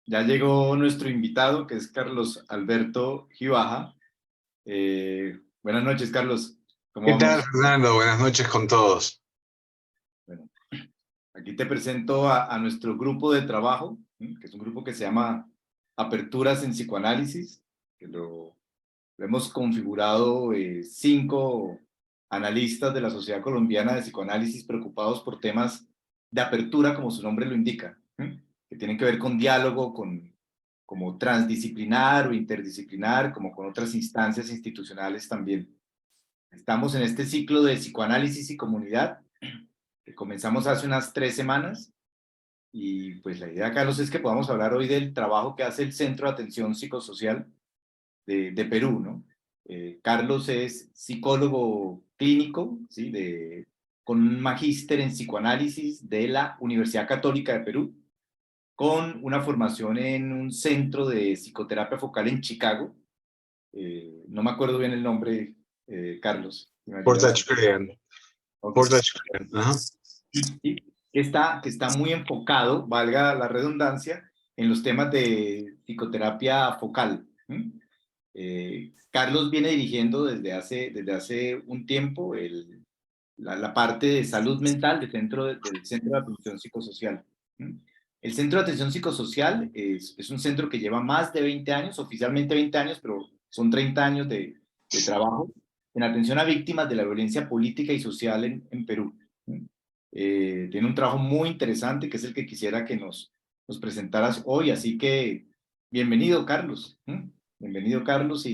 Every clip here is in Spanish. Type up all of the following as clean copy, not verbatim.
Ya llegó nuestro invitado, que es Carlos Alberto Gibaja. Buenas noches, Carlos. ¿Cómo ¿Qué tal, vamos? Fernando? Buenas noches con todos. Bueno, aquí te presento a nuestro grupo de trabajo, que es un grupo que se llama Aperturas en Psicoanálisis, que lo hemos configurado 5 analistas de la Sociedad Colombiana de Psicoanálisis preocupados por temas de apertura, como su nombre lo indica, que tienen que ver con diálogo, como transdisciplinar o interdisciplinar, como con otras instancias institucionales también. Estamos en este ciclo de psicoanálisis y comunidad, que comenzamos hace unas 3 semanas, y pues la idea, Carlos, es que podamos hablar hoy del trabajo que hace el Centro de Atención Psicosocial de Perú, ¿no? Carlos es psicólogo clínico, ¿sí? Con un magíster en psicoanálisis de la Universidad Católica de Perú, con una formación en un centro de psicoterapia focal en Chicago. No me acuerdo bien el nombre, Carlos, si me ayudas. Portage Crean. Ok. Portage Crean. Ajá. Sí, que está muy enfocado, valga la redundancia, en los temas de psicoterapia focal. Carlos viene dirigiendo desde hace un tiempo la parte de salud mental del Centro de Atención Psicosocial. El Centro de Atención Psicosocial es un centro que lleva más de 20 años, oficialmente 20 años, pero son 30 años de trabajo en atención a víctimas de la violencia política y social en Perú. Tiene un trabajo muy interesante que es el que quisiera que nos presentaras hoy, así que bienvenido, Carlos. Bienvenido, Carlos,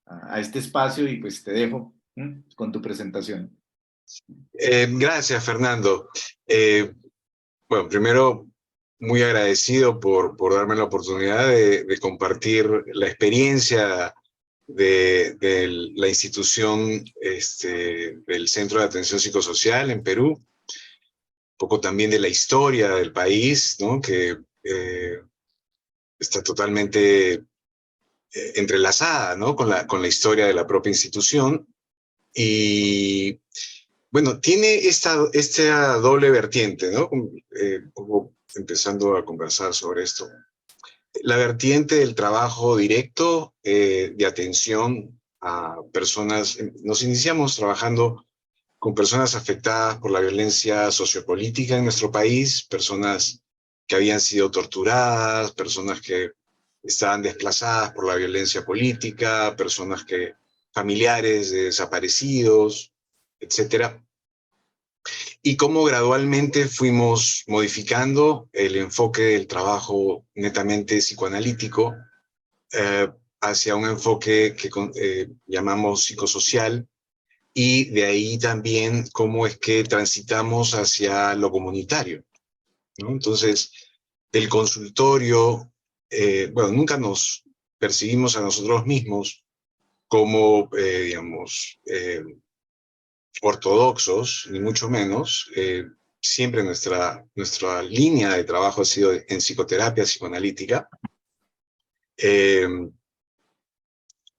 a este espacio, y pues te dejo con tu presentación. Gracias, Fernando. Bueno, primero, muy agradecido por darme la oportunidad de compartir la experiencia de la institución del Centro de Atención Psicosocial en Perú, un poco también de la historia del país, ¿no? Que está totalmente entrelazada, ¿no? Con la historia de la propia institución. Y bueno, tiene esta doble vertiente, ¿no? Un poco empezando a conversar sobre esto. La vertiente del trabajo directo, de atención a personas. Nos iniciamos trabajando con personas afectadas por la violencia sociopolítica en nuestro país, personas que habían sido torturadas, personas que estaban desplazadas por la violencia política, familiares de desaparecidos, etcétera. Y cómo gradualmente fuimos modificando el enfoque del trabajo netamente psicoanalítico, hacia un enfoque que llamamos psicosocial, y de ahí también cómo es que transitamos hacia lo comunitario, ¿no? Entonces, del consultorio, bueno, nunca nos percibimos a nosotros mismos como, digamos, ortodoxos, ni mucho menos. Siempre nuestra línea de trabajo ha sido en psicoterapia psicoanalítica.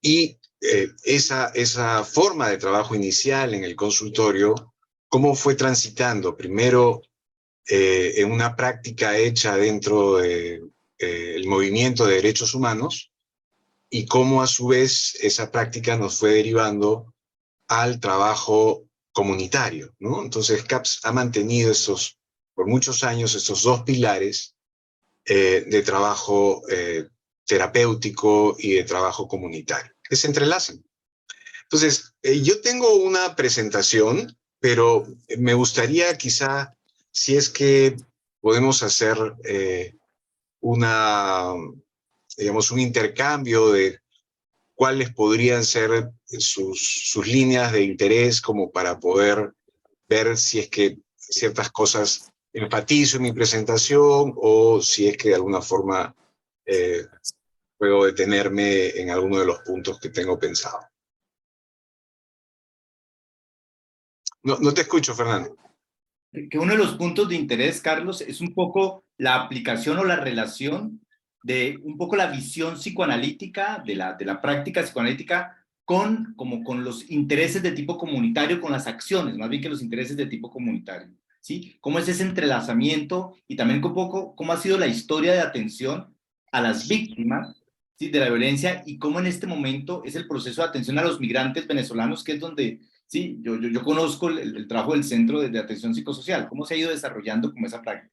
Y esa forma de trabajo inicial en el consultorio, ¿cómo fue transitando? Primero, en una práctica hecha dentro del movimiento de derechos humanos, y cómo a su vez esa práctica nos fue derivando al trabajo comunitario, ¿no? Entonces, CAPS ha mantenido por muchos años estos dos pilares, de trabajo terapéutico y de trabajo comunitario, que se entrelazan. Entonces, yo tengo una presentación, pero me gustaría quizá, si es que podemos hacer digamos, un intercambio de cuáles podrían ser sus líneas de interés, como para poder ver si es que ciertas cosas enfatizo en mi presentación, o si es que de alguna forma eh, puedo detenerme en alguno de los puntos que tengo pensado. No te escucho, Fernando. Que uno de los puntos de interés, Carlos, es un poco la aplicación o la relación de un poco la visión psicoanalítica de la práctica psicoanalítica como con los intereses de tipo comunitario, con las acciones, más bien que los intereses de tipo comunitario. ¿sí? ¿Cómo es ese entrelazamiento y también un poco cómo ha sido la historia de atención a las víctimas, ¿sí?, de la violencia, y cómo en este momento es el proceso de atención a los migrantes venezolanos, que es donde, sí, yo conozco el trabajo del Centro de Atención Psicosocial, cómo se ha ido desarrollando como esa práctica?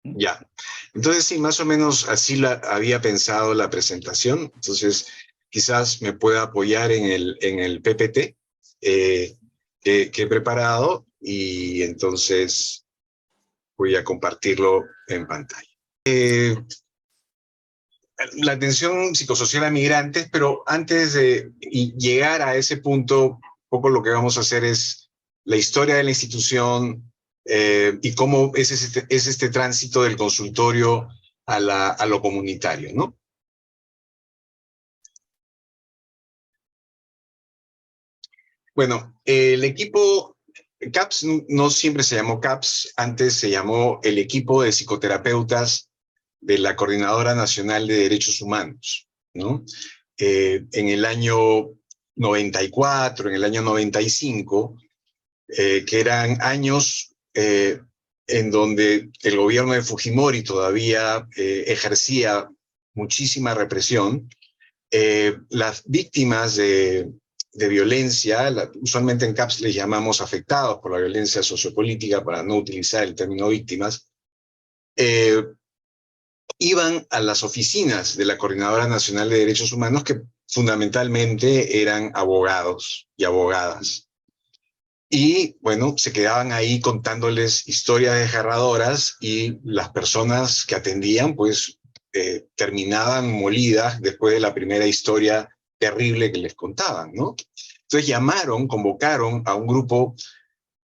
¿Mm? Ya. Entonces, sí, más o menos así había pensado la presentación. Entonces, quizás me pueda apoyar en el PPT que he preparado, y entonces voy a compartirlo en pantalla. La atención psicosocial a migrantes, pero antes de llegar a ese punto, un poco lo que vamos a hacer es la historia de la institución, y cómo es este tránsito del consultorio a lo comunitario, ¿no? Bueno, el equipo CAPS no siempre se llamó CAPS, antes se llamó el equipo de psicoterapeutas de la Coordinadora Nacional de Derechos Humanos, ¿no? En el año 94, en el año 95, que eran años en donde el gobierno de Fujimori todavía ejercía muchísima represión. Las víctimas de violencia, usualmente en CAPS les llamamos afectados por la violencia sociopolítica, para no utilizar el término víctimas, iban a las oficinas de la Coordinadora Nacional de Derechos Humanos, que fundamentalmente eran abogados y abogadas. Y bueno, se quedaban ahí contándoles historias desgarradoras, y las personas que atendían pues terminaban molidas después de la primera historia terrible que les contaban, ¿no? Entonces convocaron a un grupo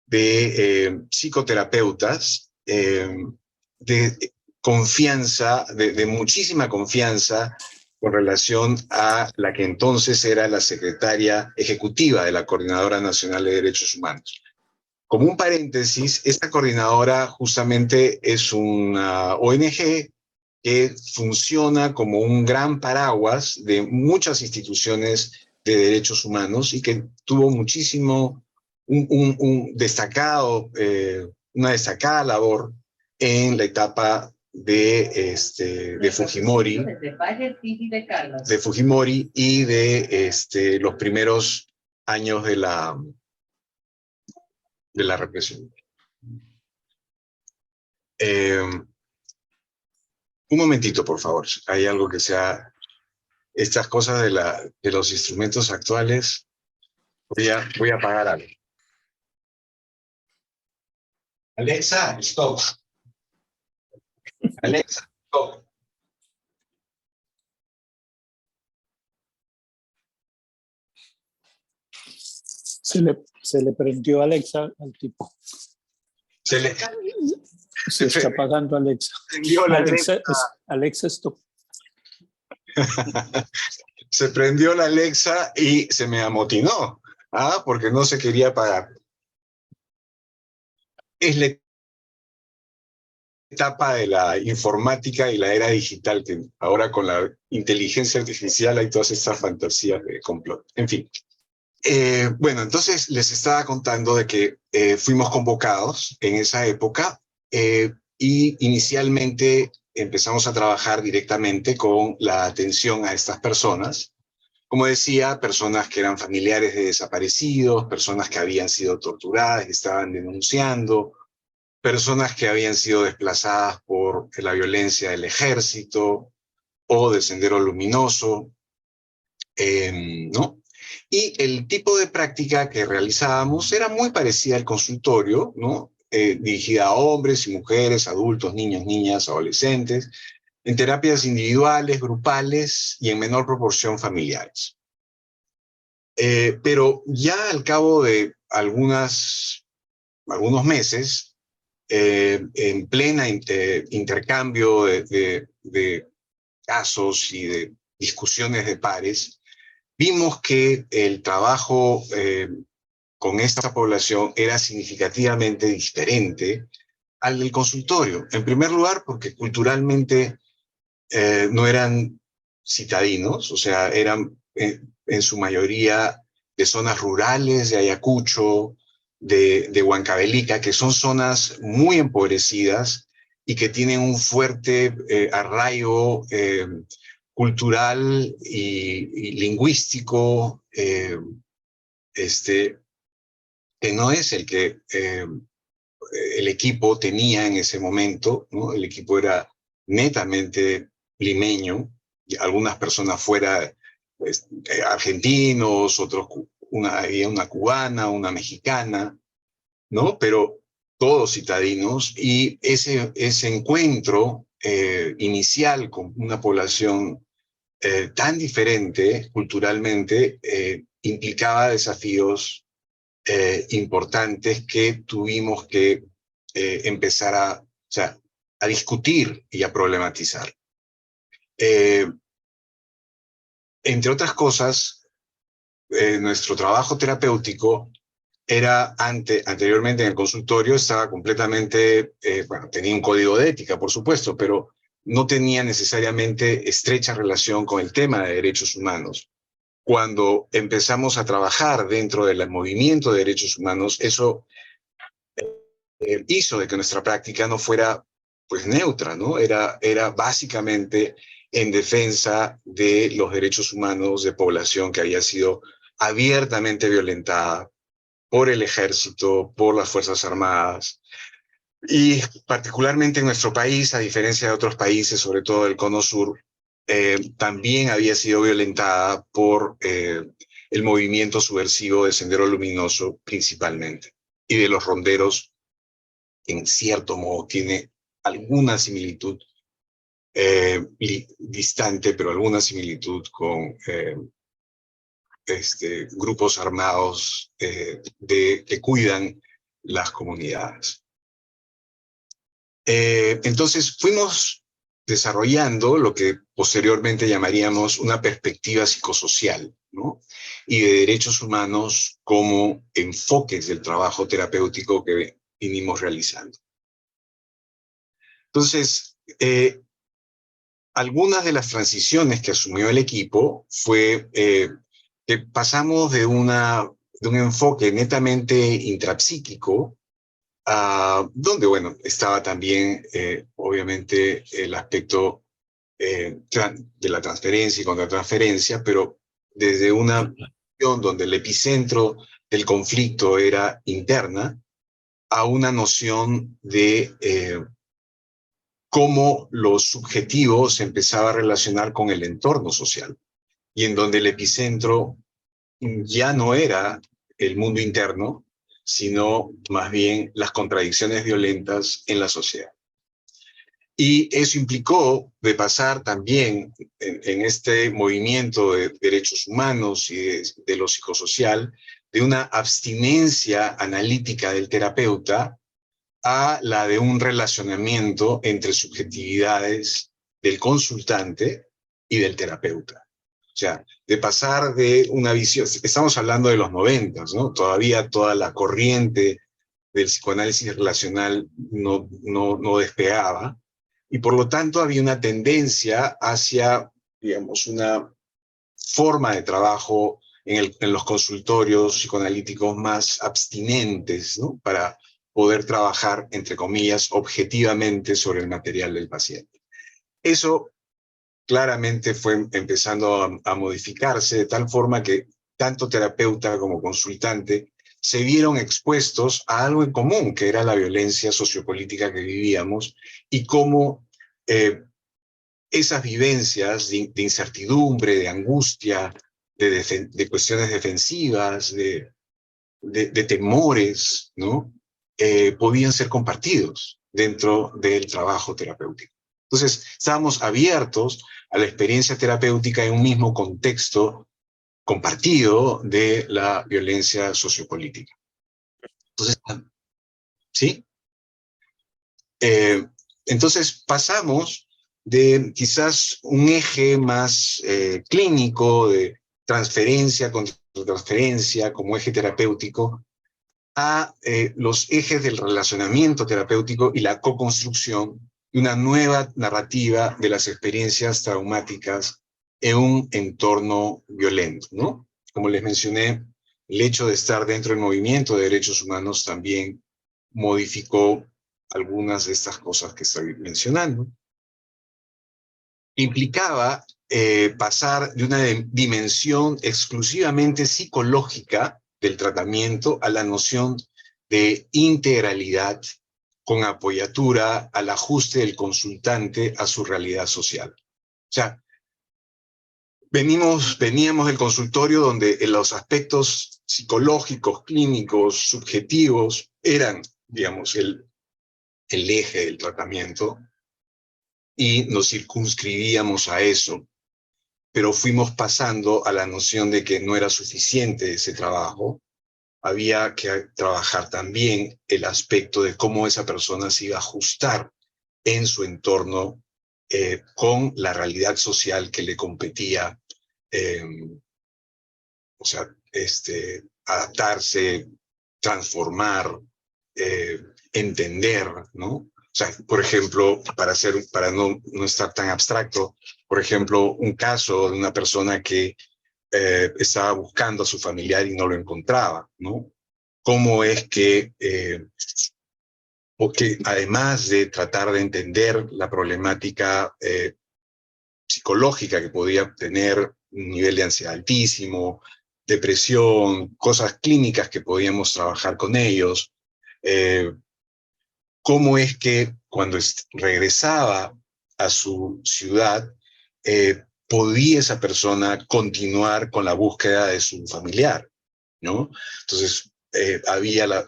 de psicoterapeutas de confianza, de muchísima confianza, con relación a la que entonces era la secretaria ejecutiva de la Coordinadora Nacional de Derechos Humanos. Como un paréntesis, esta coordinadora justamente es una ONG que funciona como un gran paraguas de muchas instituciones de derechos humanos, y que tuvo una destacada labor en la etapa de Fujimori y de los primeros años de la represión. Un momentito, por favor. Hay algo que sea... Estas cosas de los instrumentos actuales. Voy a apagar algo. Alexa, stop. Alexa, stop. Se le prendió Alexa al tipo. Se está apagando Alexa. Alexa, stop. Se prendió la Alexa y se me amotinó, porque no se quería apagar. Es la etapa de la informática y la era digital, que ahora con la inteligencia artificial hay todas estas fantasías de complot. En fin. Bueno, entonces les estaba contando de que fuimos convocados en esa época, y inicialmente empezamos a trabajar directamente con la atención a estas personas. Como decía, personas que eran familiares de desaparecidos, personas que habían sido torturadas y estaban denunciando, personas que habían sido desplazadas por la violencia del ejército o del Sendero Luminoso, ¿no? Y el tipo de práctica que realizábamos era muy parecida al consultorio, ¿no? Dirigida a hombres y mujeres, adultos, niños, niñas, adolescentes, en terapias individuales, grupales y en menor proporción familiares. Pero ya al cabo de algunos meses, en plena intercambio de casos y de discusiones de pares, vimos que el trabajo con esta población era significativamente diferente al del consultorio. En primer lugar, porque culturalmente no eran citadinos, o sea, eran en su mayoría de zonas rurales de Ayacucho, de Huancavelica, que son zonas muy empobrecidas y que tienen un fuerte arraigo cultural y lingüístico, que no es el que el equipo tenía en ese momento, ¿no? El equipo era netamente limeño, y algunas personas fuera, pues, argentinos, otros, había una cubana, una mexicana, ¿no? Pero todos citadinos, y ese encuentro inicial con una población tan diferente culturalmente implicaba desafíos importantes que tuvimos que empezar a discutir y a problematizar. Entre otras cosas, nuestro trabajo terapéutico era anteriormente en el consultorio, estaba completamente, bueno, tenía un código de ética, por supuesto, pero no tenía necesariamente estrecha relación con el tema de derechos humanos. Cuando empezamos a trabajar dentro del movimiento de derechos humanos, eso hizo de que nuestra práctica no fuera pues neutra, ¿no? Era básicamente en defensa de los derechos humanos de población que había sido abiertamente violentada por el ejército, por las Fuerzas Armadas, y particularmente en nuestro país, a diferencia de otros países, sobre todo del Cono Sur, también había sido violentada por el movimiento subversivo de Sendero Luminoso principalmente, y de los ronderos, en cierto modo tiene alguna similitud, distante, pero alguna similitud con grupos armados que cuidan las comunidades. Entonces fuimos desarrollando lo que posteriormente llamaríamos una perspectiva psicosocial, ¿no? Y de derechos humanos como enfoques del trabajo terapéutico que vinimos realizando. Entonces, algunas de las transiciones que asumió el equipo fue que pasamos de un enfoque netamente intrapsíquico, donde, bueno, estaba también, obviamente, el aspecto de la transferencia y contratransferencia, pero desde una visión donde el epicentro del conflicto era interna, a una noción de cómo lo subjetivo se empezaba a relacionar con el entorno social, y en donde el epicentro ya no era el mundo interno, sino más bien las contradicciones violentas en la sociedad. Y eso implicó de pasar también en este movimiento de derechos humanos y de lo psicosocial, de una abstinencia analítica del terapeuta a la de un relacionamiento entre subjetividades del consultante y del terapeuta. O sea, de pasar de una visión, estamos hablando de los 90, ¿no? Todavía toda la corriente del psicoanálisis relacional no despegaba, y por lo tanto había una tendencia hacia, digamos, una forma de trabajo en los consultorios psicoanalíticos más abstinentes, ¿no? Para poder trabajar, entre comillas, objetivamente sobre el material del paciente. Eso claramente fue empezando a modificarse de tal forma que tanto terapeuta como consultante se vieron expuestos a algo en común, que era la violencia sociopolítica que vivíamos, y cómo esas vivencias de incertidumbre, de angustia, de cuestiones defensivas, de temores, ¿no? Podían ser compartidos dentro del trabajo terapéutico. Entonces, estábamos abiertos a la experiencia terapéutica en un mismo contexto compartido de la violencia sociopolítica. Entonces, ¿sí? Entonces pasamos de quizás un eje más clínico de transferencia contra transferencia como eje terapéutico a los ejes del relacionamiento terapéutico y la co-construcción de una nueva narrativa de las experiencias traumáticas en un entorno violento, ¿no? Como les mencioné, el hecho de estar dentro del movimiento de derechos humanos también modificó algunas de estas cosas que estoy mencionando. Implicaba pasar de una dimensión exclusivamente psicológica del tratamiento a la noción de integralidad con apoyatura al ajuste del consultante a su realidad social. O sea, veníamos del consultorio donde los aspectos psicológicos, clínicos, subjetivos eran, digamos, el eje del tratamiento, y nos circunscribíamos a eso, pero fuimos pasando a la noción de que no era suficiente ese trabajo, había que trabajar también el aspecto de cómo esa persona se iba a ajustar en su entorno con la realidad social que le competía, o sea, adaptarse, transformar, entender, ¿no? O sea, por ejemplo, para no estar tan abstracto, por ejemplo, un caso de una persona que estaba buscando a su familiar y no lo encontraba, ¿no? ¿Cómo es que, porque además de tratar de entender la problemática psicológica que podía tener, un nivel de ansiedad altísimo, depresión, cosas clínicas que podíamos trabajar con ellos, cómo es que cuando regresaba a su ciudad, podía esa persona continuar con la búsqueda de su familiar, ¿no? Entonces, había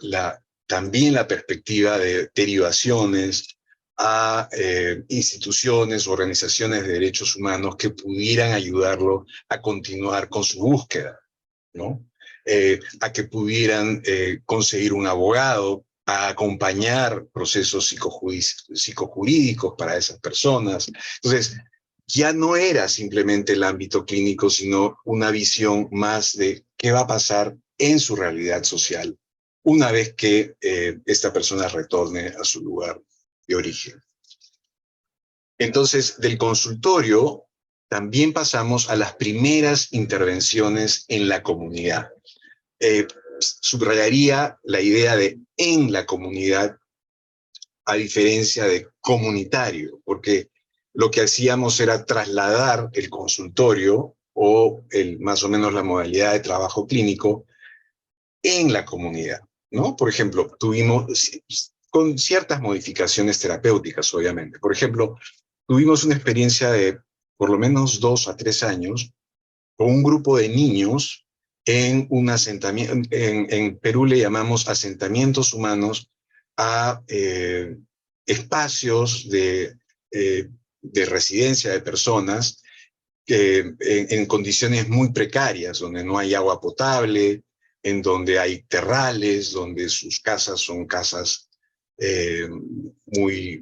también la perspectiva de derivaciones a instituciones, organizaciones de derechos humanos que pudieran ayudarlo a continuar con su búsqueda, ¿no? A que pudieran conseguir un abogado, a acompañar procesos psicojurídicos para esas personas. Entonces, ya no era simplemente el ámbito clínico, sino una visión más de qué va a pasar en su realidad social una vez que esta persona retorne a su lugar de origen. Entonces, del consultorio también pasamos a las primeras intervenciones en la comunidad. Subrayaría la idea de en la comunidad a diferencia de comunitario, porque lo que hacíamos era trasladar el consultorio o más o menos la modalidad de trabajo clínico en la comunidad, ¿no? Por ejemplo, tuvimos con ciertas modificaciones terapéuticas, obviamente. Por ejemplo, tuvimos una experiencia de por lo menos 2 a 3 años con un grupo de niños en un asentamiento, en Perú le llamamos asentamientos humanos a espacios de residencia de personas en condiciones muy precarias, donde no hay agua potable, en donde hay terrales, donde sus casas son casas muy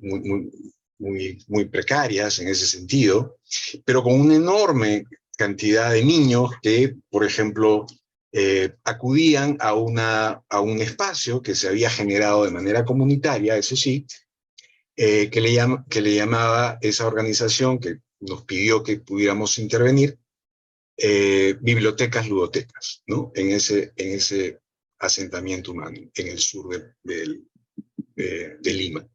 precarias en ese sentido, pero con una enorme cantidad de niños que, por ejemplo, acudían a un espacio que se había generado de manera comunitaria, eso sí, que le llamaba esa organización que nos pidió que pudiéramos intervenir, bibliotecas ludotecas, ¿no? En ese asentamiento humano, en el sur de Lima.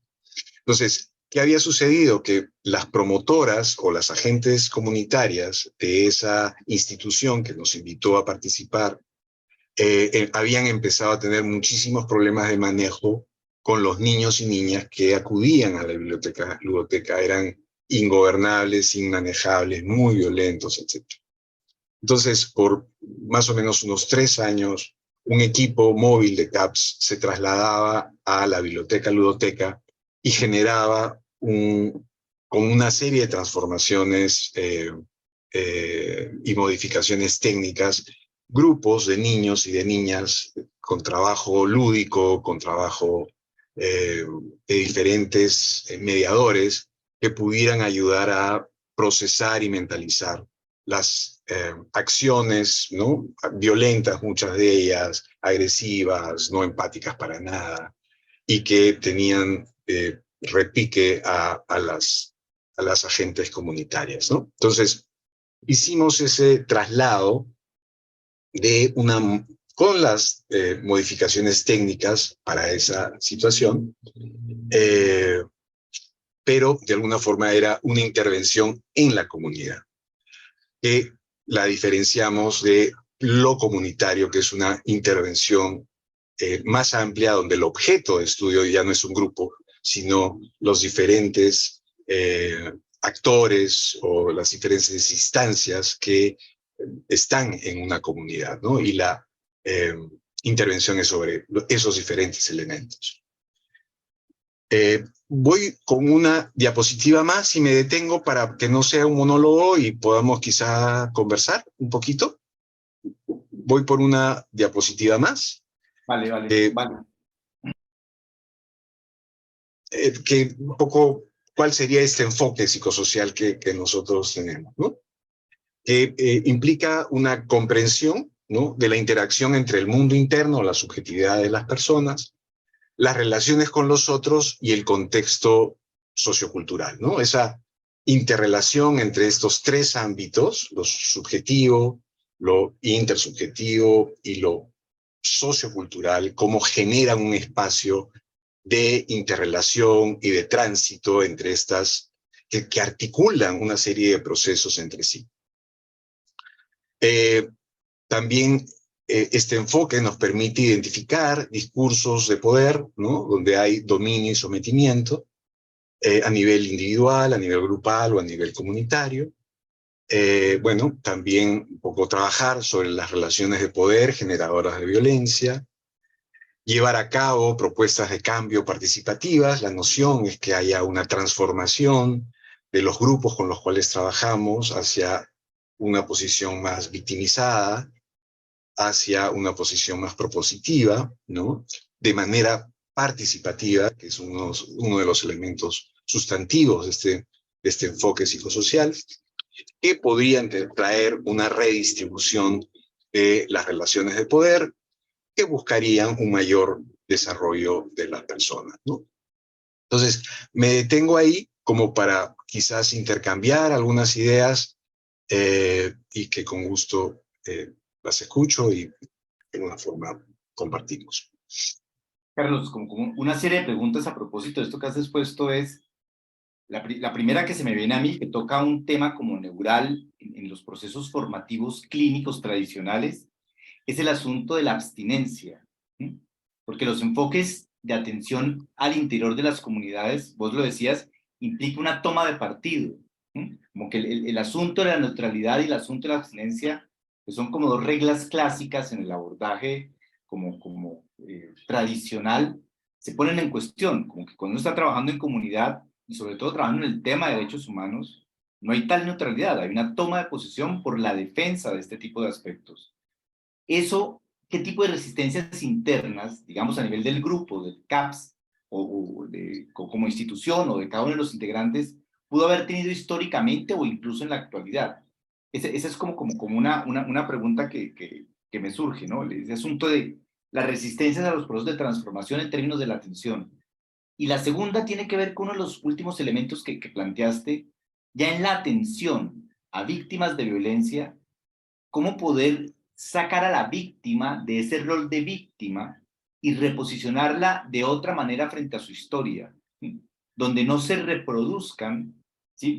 Entonces, ¿qué había sucedido? Que las promotoras o las agentes comunitarias de esa institución que nos invitó a participar habían empezado a tener muchísimos problemas de manejo con los niños y niñas que acudían a la biblioteca ludoteca. Eran ingobernables, inmanejables, muy violentos, etc. Entonces, por más o menos unos 3 años, un equipo móvil de CAPS se trasladaba a la biblioteca ludoteca y generaba con una serie de transformaciones y modificaciones técnicas, grupos de niños y de niñas con trabajo lúdico, con trabajo de diferentes mediadores que pudieran ayudar a procesar y mentalizar las acciones, ¿no? Violentas, muchas de ellas, agresivas, no empáticas para nada, y que tenían repique a las agentes comunitarias, ¿no? Entonces, hicimos ese traslado de una con las modificaciones técnicas para esa situación, pero de alguna forma era una intervención en la comunidad, que la diferenciamos de lo comunitario, que es una intervención más amplia, donde el objeto de estudio ya no es un grupo, sino los diferentes actores o las diferentes instancias que están en una comunidad, ¿no? Y la intervención es sobre esos diferentes elementos. Voy con una diapositiva más y me detengo para que no sea un monólogo y podamos quizá conversar un poquito. Voy por una diapositiva más. Vale. Que un poco cuál sería este enfoque psicosocial que nosotros tenemos, ¿no? Que implica una comprensión, ¿no?, de la interacción entre el mundo interno, la subjetividad de las personas, las relaciones con los otros y el contexto sociocultural, ¿no? Esa interrelación entre estos tres ámbitos, lo subjetivo, lo intersubjetivo y lo sociocultural, cómo generan un espacio de interrelación y de tránsito entre estas, que articulan una serie de procesos entre sí. También este enfoque nos permite identificar discursos de poder, ¿no?, donde hay dominio y sometimiento, a nivel individual, a nivel grupal o a nivel comunitario. Bueno, también un poco trabajar sobre las relaciones de poder generadoras de violencia, llevar a cabo propuestas de cambio participativas. La noción es que haya una transformación de los grupos con los cuales trabajamos hacia una posición más victimizada, hacia una posición más propositiva, ¿no?, de manera participativa, que es uno de los elementos sustantivos de este enfoque psicosocial, que podrían traer una redistribución de las relaciones de poder que buscarían un mayor desarrollo de las personas, ¿no? Entonces, me detengo ahí como para quizás intercambiar algunas ideas y que con gusto las escucho y de alguna forma compartimos. Carlos, como una serie de preguntas a propósito de esto que has expuesto es, la primera que se me viene a mí, que toca un tema como neural en los procesos formativos clínicos tradicionales, es el asunto de la abstinencia, ¿sí? Porque los enfoques de atención al interior de las comunidades, vos lo decías, implica una toma de partido, ¿sí? Como que el asunto de la neutralidad y el asunto de la abstinencia, que son como dos reglas clásicas en el abordaje como tradicional, se ponen en cuestión, como que cuando uno está trabajando en comunidad y sobre todo trabajando en el tema de derechos humanos, no hay tal neutralidad, hay una toma de posición por la defensa de este tipo de aspectos. Eso, ¿qué tipo de resistencias internas, digamos a nivel del grupo, del CAPS, como institución o de cada uno de los integrantes, pudo haber tenido históricamente o incluso en la actualidad? Esa es como una pregunta que me surge, ¿no? Ese asunto de las resistencias a los procesos de transformación en términos de la atención. Y la segunda tiene que ver con uno de los últimos elementos que planteaste, ya en la atención a víctimas de violencia, cómo poder sacar a la víctima de ese rol de víctima y reposicionarla de otra manera frente a su historia, ¿sí?, donde no se reproduzcan, ¿sí?,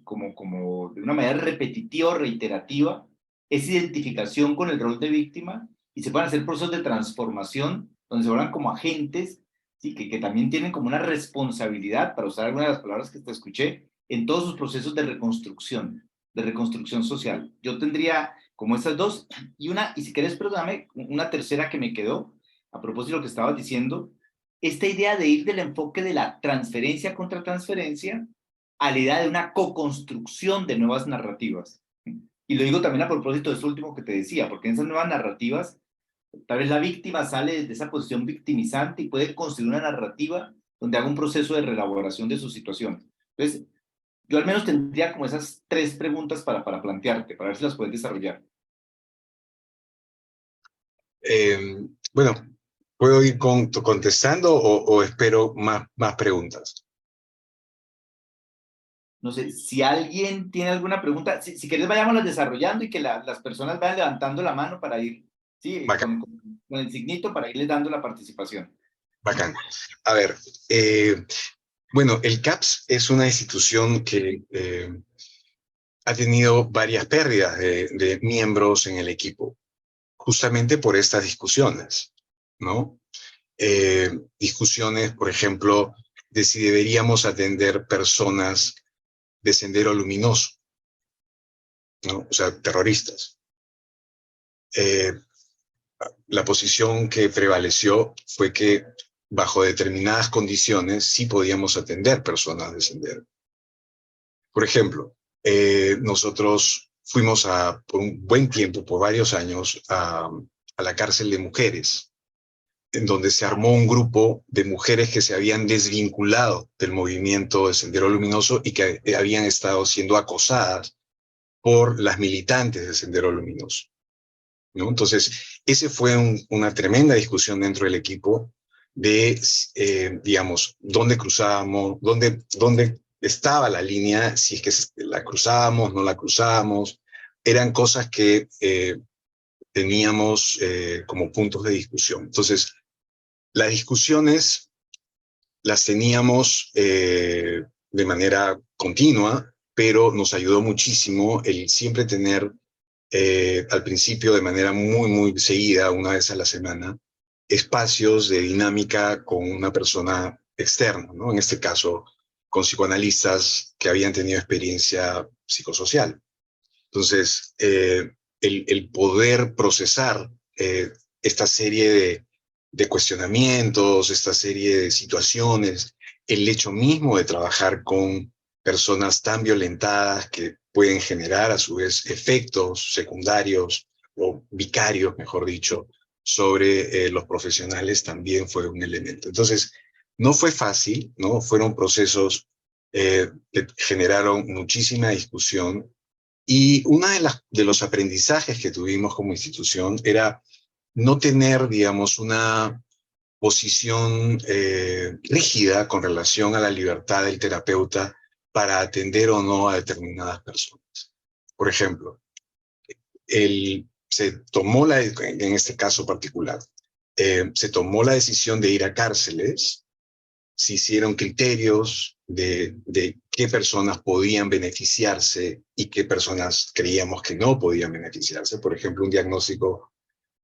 como de una manera repetitiva o reiterativa esa identificación con el rol de víctima y se puedan hacer procesos de transformación donde se vuelvan como agentes, ¿sí?, que también tienen como una responsabilidad, para usar algunas de las palabras que te escuché, en todos sus procesos de reconstrucción social. Yo tendría como estas dos, y si querés, perdóname, una tercera que me quedó, a propósito de lo que estabas diciendo, esta idea de ir del enfoque de la transferencia contra transferencia a la idea de una co-construcción de nuevas narrativas. Y lo digo también a propósito de eso último que te decía, porque en esas nuevas narrativas, tal vez la víctima sale de esa posición victimizante y puede construir una narrativa donde haga un proceso de reelaboración de su situación. Entonces, yo al menos tendría como esas tres preguntas para plantearte, para ver si las puedes desarrollar. Bueno, ¿puedo ir contestando o espero más preguntas? No sé, si alguien tiene alguna pregunta, si querés vayámoslas desarrollando y que las personas vayan levantando la mano para ir Sí, Bacán. con el signito para irle dando la participación. Bacán. A ver, bueno, el CAPS es una institución que ha tenido varias pérdidas de miembros en el equipo, justamente por estas discusiones, ¿no? Discusiones, por ejemplo, de si deberíamos atender personas de Sendero Luminoso, ¿no? O sea, terroristas. La posición que prevaleció fue que bajo determinadas condiciones sí podíamos atender personas de Sendero. Por ejemplo, nosotros fuimos por un buen tiempo, por varios años, a la cárcel de mujeres, en donde se armó un grupo de mujeres que se habían desvinculado del movimiento de Sendero Luminoso y que habían estado siendo acosadas por las militantes de Sendero Luminoso, ¿no? Entonces, ese fue una tremenda discusión dentro del equipo de, digamos, dónde cruzábamos, dónde estaba la línea, si es que la cruzábamos, no la cruzábamos. Eran cosas que teníamos como puntos de discusión. Entonces, las discusiones las teníamos de manera continua, pero nos ayudó muchísimo el siempre tener al principio de manera muy seguida, una vez a la semana, espacios de dinámica con una persona externa, ¿no? En este caso, con psicoanalistas que habían tenido experiencia psicosocial. Entonces, el poder procesar esta serie de cuestionamientos, esta serie de situaciones, el hecho mismo de trabajar con personas tan violentadas que pueden generar a su vez efectos secundarios o vicarios, mejor dicho, sobre los profesionales también fue un elemento. Entonces, no fue fácil, ¿no? Fueron procesos que generaron muchísima discusión y uno de los aprendizajes que tuvimos como institución era no tener, digamos, una posición rígida con relación a la libertad del terapeuta para atender o no a determinadas personas. Por ejemplo, se tomó en este caso particular, se tomó la decisión de ir a cárceles, se hicieron criterios de qué personas podían beneficiarse y qué personas creíamos que no podían beneficiarse. Por ejemplo, un diagnóstico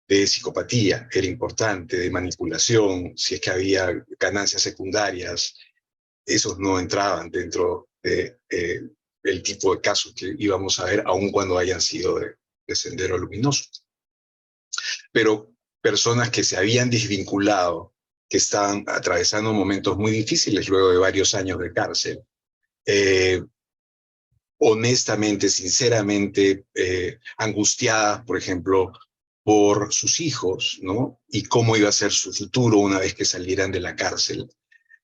de psicopatía era importante, de manipulación, si es que había ganancias secundarias, esos no entraban dentro del tipo de casos que íbamos a ver, aun cuando hayan sido de Sendero Luminoso. Pero personas que se habían desvinculado, que estaban atravesando momentos muy difíciles luego de varios años de cárcel, honestamente, sinceramente, angustiadas, por ejemplo, por sus hijos, ¿no? Y cómo iba a ser su futuro una vez que salieran de la cárcel.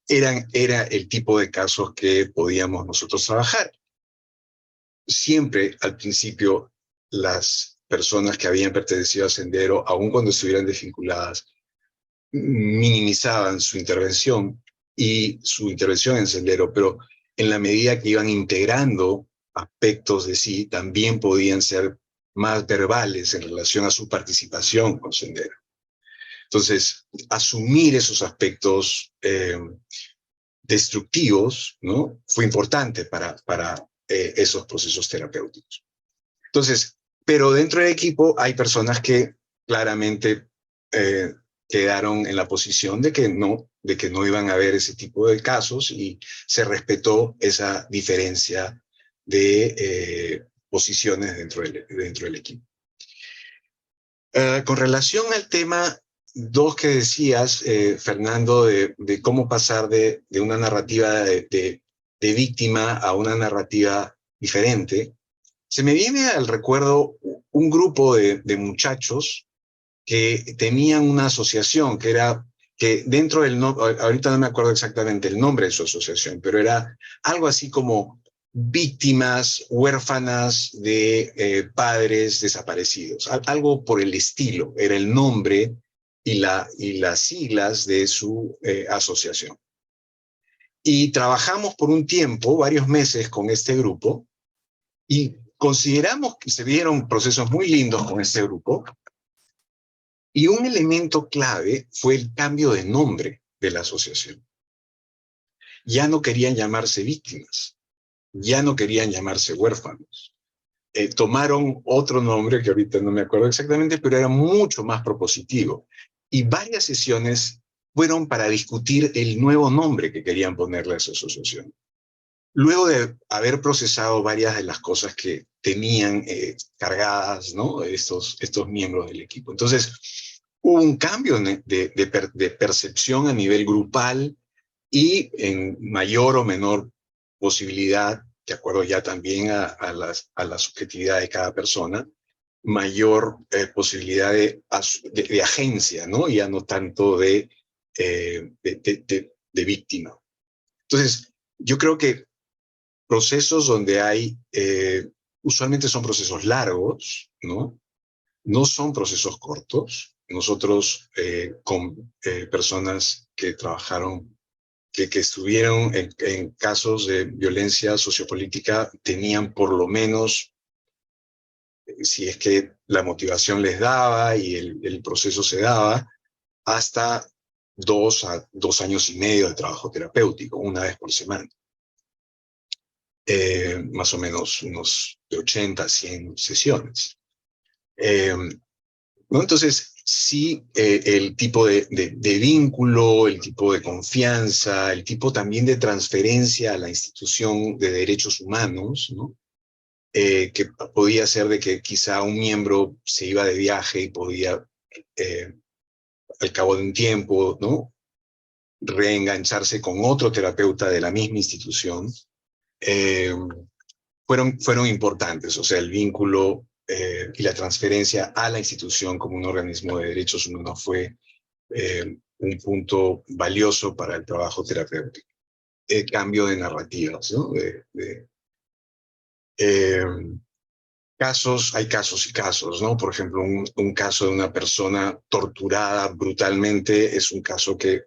Era el tipo de casos que podíamos nosotros trabajar. Siempre, al principio, las personas que habían pertenecido a Sendero, aun cuando estuvieran desvinculadas, minimizaban su intervención en Sendero, pero en la medida que iban integrando aspectos de sí, también podían ser más verbales en relación a su participación con Sendero. Entonces, asumir esos aspectos destructivos, ¿no? Fue importante para esos procesos terapéuticos. Entonces, pero dentro del equipo hay personas que claramente quedaron en la posición de que no iban a haber ese tipo de casos y se respetó esa diferencia de posiciones dentro del equipo. Con relación al tema 2 que decías, Fernando, de cómo pasar de una narrativa de víctima a una narrativa diferente, se me viene al recuerdo un grupo de muchachos que tenían una asociación que dentro del, ahorita no me acuerdo exactamente el nombre de su asociación, pero era algo así como víctimas huérfanas de padres desaparecidos, algo por el estilo, era el nombre y las siglas de su asociación. Y trabajamos por un tiempo, varios meses con este grupo, y consideramos que se vieron procesos muy lindos con este grupo, Y un elemento clave fue el cambio de nombre de la asociación. Ya no querían llamarse víctimas, ya no querían llamarse huérfanos. Tomaron otro nombre que ahorita no me acuerdo exactamente, pero era mucho más propositivo. Y varias sesiones fueron para discutir el nuevo nombre que querían ponerle a esa asociación. Luego de haber procesado varias de las cosas que tenían cargadas, ¿no? estos miembros del equipo. Entonces, hubo un cambio de percepción a nivel grupal y en mayor o menor posibilidad, de acuerdo ya también a la subjetividad de cada persona, mayor posibilidad de agencia, ¿no? Ya no tanto de víctima. Entonces, yo creo que procesos donde hay, usualmente son procesos largos, ¿no? No son procesos cortos. Nosotros, con personas que trabajaron, que estuvieron en casos de violencia sociopolítica, tenían por lo menos, si es que la motivación les daba y el proceso se daba, hasta 2 a 2 años y medio de trabajo terapéutico, una vez por semana. Más o menos unos de 80 a 100 sesiones. ¿No? Entonces, sí, el tipo de vínculo, el tipo de confianza, el tipo también de transferencia a la institución de derechos humanos, ¿no? Que podía ser de que quizá un miembro se iba de viaje y podía, al cabo de un tiempo, ¿no? Reengancharse con otro terapeuta de la misma institución. Fueron importantes, o sea, el vínculo y la transferencia a la institución como un organismo de derechos humanos fue un punto valioso para el trabajo terapéutico. El cambio de narrativas, ¿no? Eh, hay casos y casos, ¿no? Por ejemplo, un caso de una persona torturada brutalmente es un caso que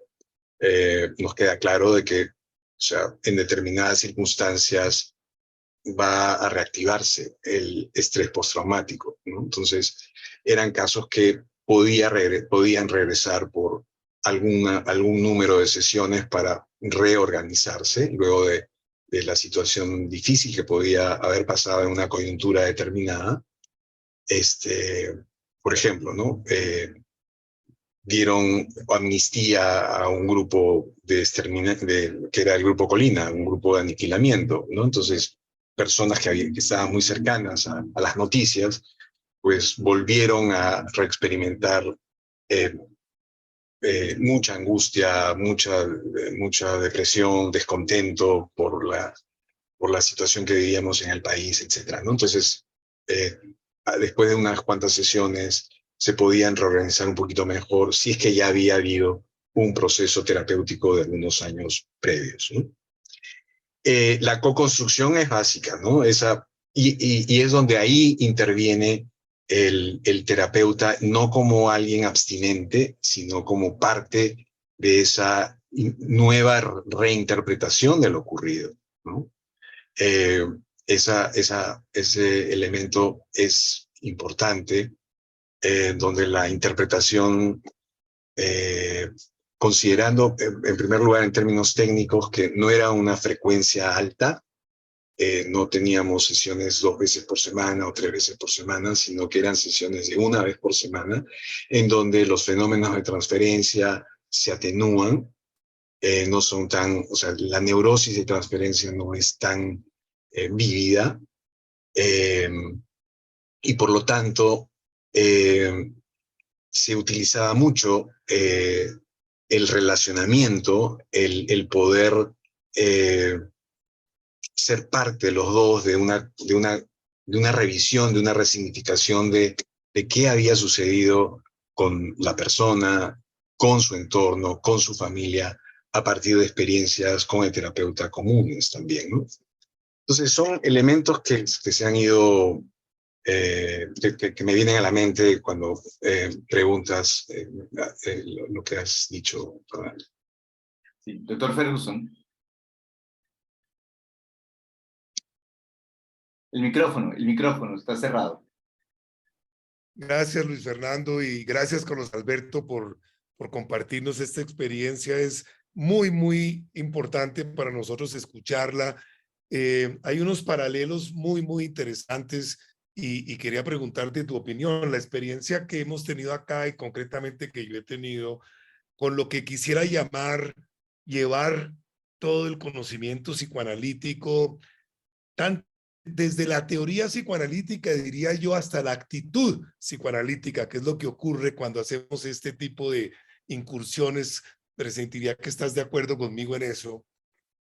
nos queda claro de que, o sea, en determinadas circunstancias va a reactivarse el estrés postraumático, ¿no? Entonces, eran casos que podían regresar por algún número de sesiones para reorganizarse luego de la situación difícil que podía haber pasado en una coyuntura determinada. Por ejemplo, ¿no? Dieron amnistía a un grupo que era el Grupo Colina, un grupo de aniquilamiento, ¿no? Entonces, personas que estaban muy cercanas a las noticias, pues volvieron a reexperimentar eh, mucha angustia, mucha depresión, descontento por la situación que vivíamos en el país, etcétera, ¿no? Entonces, eh, después de unas cuantas sesiones, se podían reorganizar un poquito mejor si es que ya había habido un proceso terapéutico de algunos años previos, ¿no? La co-construcción es básica, ¿no? Y es donde ahí interviene el terapeuta, no como alguien abstinente, sino como parte de esa nueva reinterpretación de lo ocurrido, ¿no? Eh, ese elemento es importante, donde la interpretación, eh, considerando en primer lugar en términos técnicos que no era una frecuencia alta, no teníamos sesiones 2 veces por semana o 3 veces por semana, sino que eran sesiones de una vez por semana, en donde los fenómenos de transferencia se atenúan, no son tan, o sea, la neurosis de transferencia no es tan vívida, eh, y por lo tanto se utilizaba mucho el relacionamiento, el poder ser parte de los dos de una revisión, de una resignificación de qué había sucedido con la persona, con su entorno, con su familia, a partir de experiencias con el terapeuta comunes también, ¿no? Entonces son elementos que se han ido, que me vienen a la mente cuando preguntas lo que has dicho, Fernando. Sí. Doctor Ferguson. El micrófono está cerrado. Gracias, Luis Fernando, y gracias, Carlos Alberto, por compartirnos esta experiencia. Es muy, muy importante para nosotros escucharla. Hay unos paralelos muy, muy interesantes y quería preguntarte tu opinión. La experiencia que hemos tenido acá y concretamente que yo he tenido con lo que quisiera llamar llevar todo el conocimiento psicoanalítico, tanto desde la teoría psicoanalítica, diría yo, hasta la actitud psicoanalítica, que es lo que ocurre cuando hacemos este tipo de incursiones. Presentiría que estás de acuerdo conmigo en eso.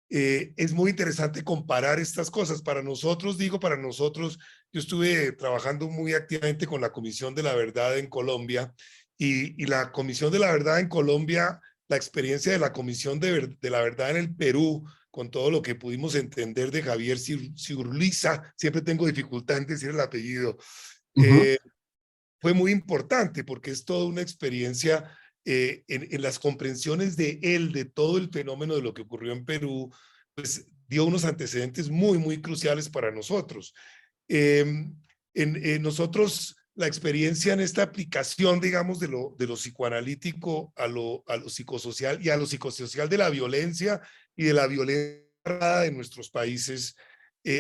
Es muy interesante comparar estas cosas. Para nosotros, yo estuve trabajando muy activamente con la Comisión de la Verdad en Colombia y la Comisión de la Verdad en Colombia, la experiencia de la Comisión de la Verdad en el Perú, con todo lo que pudimos entender de Javier Ciurliza, siempre tengo dificultad en decir el apellido, fue muy importante porque es toda una experiencia en las comprensiones de él, de todo el fenómeno de lo que ocurrió en Perú, pues dio unos antecedentes muy, muy cruciales para nosotros. En nosotros, la experiencia en esta aplicación, digamos, de lo psicoanalítico a lo psicosocial y a lo psicosocial de la violencia y de la violencia en nuestros países,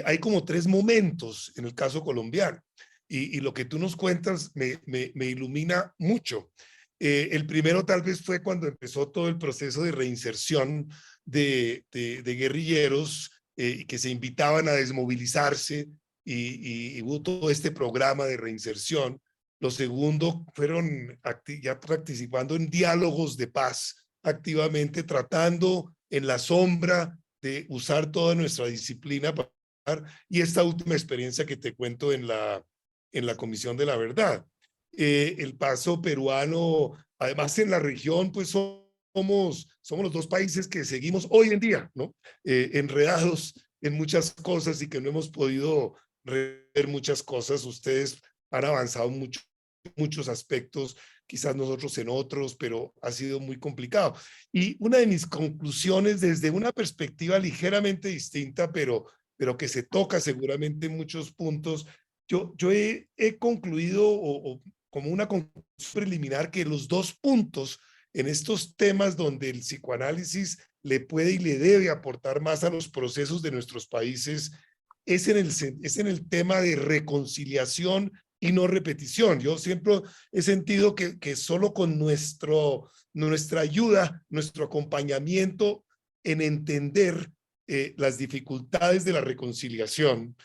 hay como tres momentos en el caso colombiano. Y lo que tú nos cuentas me ilumina mucho. El primero tal vez fue cuando empezó todo el proceso de reinserción de guerrilleros que se invitaban a desmovilizarse y hubo todo este programa de reinserción. Lo segundo fueron ya participando en diálogos de paz, activamente tratando en la sombra de usar toda nuestra disciplina para... Y esta última experiencia que te cuento en la Comisión de la Verdad. El paso peruano, además en la región, pues somos los dos países que seguimos hoy en día, ¿no? Enredados en muchas cosas y que no hemos podido ver muchas cosas. Ustedes han avanzado mucho, muchos aspectos, quizás nosotros en otros, pero ha sido muy complicado. Y una de mis conclusiones desde una perspectiva ligeramente distinta, pero que se toca seguramente en muchos puntos, yo he concluido como una conclusión preliminar que los dos puntos en estos temas donde el psicoanálisis le puede y le debe aportar más a los procesos de nuestros países es en el tema de reconciliación y no repetición. Yo siempre he sentido que solo con nuestra ayuda, nuestro acompañamiento en entender las dificultades de la reconciliación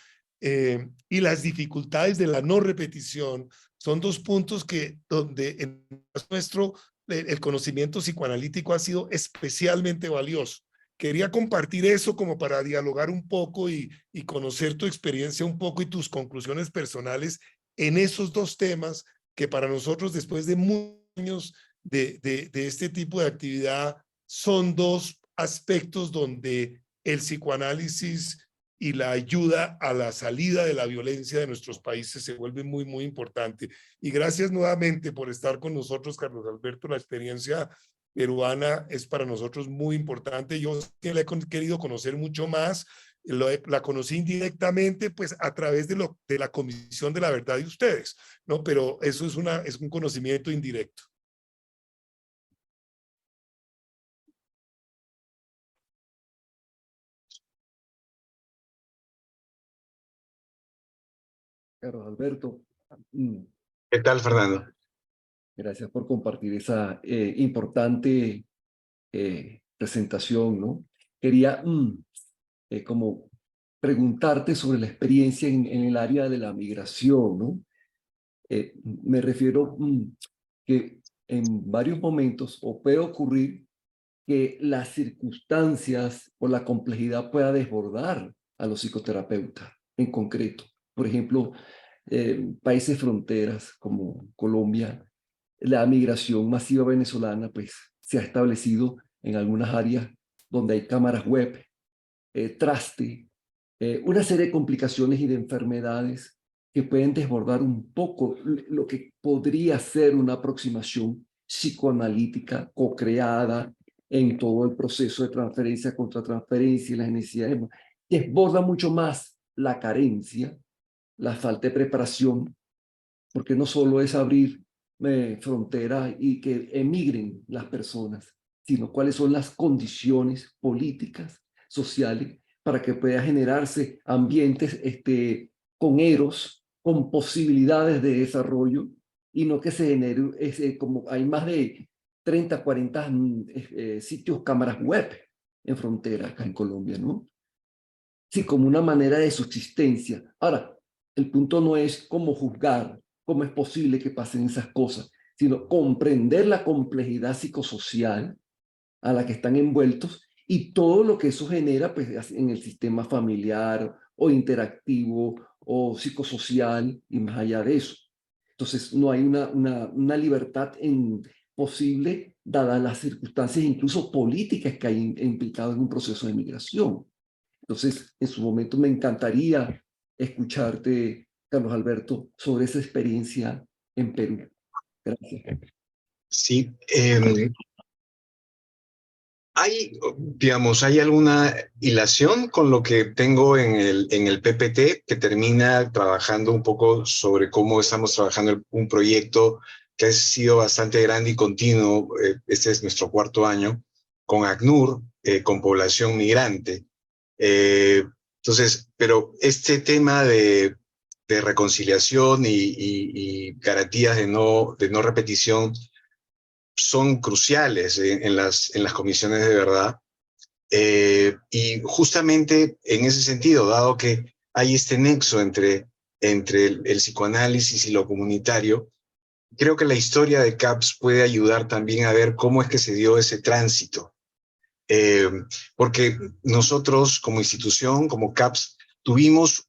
y las dificultades de la no repetición son dos puntos donde en nuestro el conocimiento psicoanalítico ha sido especialmente valioso. Quería compartir eso como para dialogar un poco y conocer tu experiencia un poco y tus conclusiones personales en esos dos temas que para nosotros después de muchos años de este tipo de actividad son dos aspectos donde el psicoanálisis y la ayuda a la salida de la violencia de nuestros países se vuelve muy, muy importante. Y gracias nuevamente por estar con nosotros, Carlos Alberto. La experiencia peruana es para nosotros muy importante. Yo la he querido conocer mucho más. La conocí indirectamente, pues a través de la Comisión de la Verdad de ustedes, ¿no? Pero eso es un conocimiento indirecto. Carlos Alberto, ¿Qué tal, Fernando? gracias por compartir esa importante presentación, ¿no? Quería como preguntarte sobre la experiencia en el área de la migración, ¿no? Me refiero que en varios momentos o puede ocurrir que las circunstancias o la complejidad pueda desbordar a los psicoterapeutas en concreto. Por ejemplo, países fronteras como Colombia, la migración masiva venezolana pues se ha establecido en algunas áreas donde hay cámaras web, traste, una serie de complicaciones y de enfermedades que pueden desbordar un poco lo que podría ser una aproximación psicoanalítica co-creada en todo el proceso de transferencia contra transferencia y las necesidades. Desborda mucho más la carencia, la falta de preparación porque no solo es abrir fronteras y que emigren las personas, sino cuáles son las condiciones políticas, sociales, para que pueda generarse ambientes con eros, con posibilidades de desarrollo, y no que se genere, como hay más de 30, 40 sitios, cámaras web en frontera acá en Colombia, ¿no? Sí, como una manera de subsistencia. Ahora, el punto no es cómo juzgar, cómo es posible que pasen esas cosas, sino comprender la complejidad psicosocial a la que están envueltos y todo lo que eso genera pues, en el sistema familiar o interactivo o psicosocial y más allá de eso. Entonces, no hay una libertad posible dadas las circunstancias, incluso políticas que hay implicadas en un proceso de migración. Entonces, en su momento me encantaría escucharte, Carlos Alberto, sobre esa experiencia en Perú. Gracias. Sí, digamos, ¿hay alguna hilación con lo que tengo en el PPT que termina trabajando un poco sobre cómo estamos trabajando un proyecto que ha sido bastante grande y continuo? Este es nuestro 4º año con ACNUR, con población migrante. Entonces, pero este tema de reconciliación y garantías de no repetición son cruciales en las comisiones de verdad. Y justamente en ese sentido, dado que hay este nexo entre el psicoanálisis y lo comunitario, creo que la historia de CAPS puede ayudar también a ver cómo es que se dio ese tránsito. Porque nosotros como institución, como CAPS, tuvimos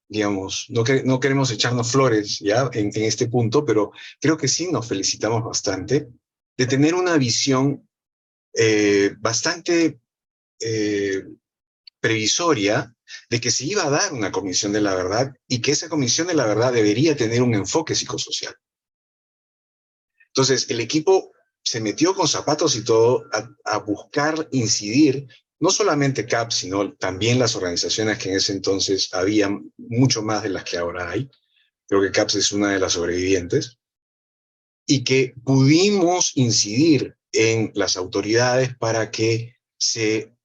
digamos, no queremos echarnos flores ya en este punto, pero creo que sí nos felicitamos bastante de tener una visión bastante previsoria de que se iba a dar una comisión de la verdad y que esa comisión de la verdad debería tener un enfoque psicosocial. Entonces, el equipo se metió con zapatos y todo a buscar incidir, no solamente CAPS, sino también las organizaciones que en ese entonces había mucho más de las que ahora hay. Creo que CAPS es una de las sobrevivientes. Y que pudimos incidir en las autoridades para que se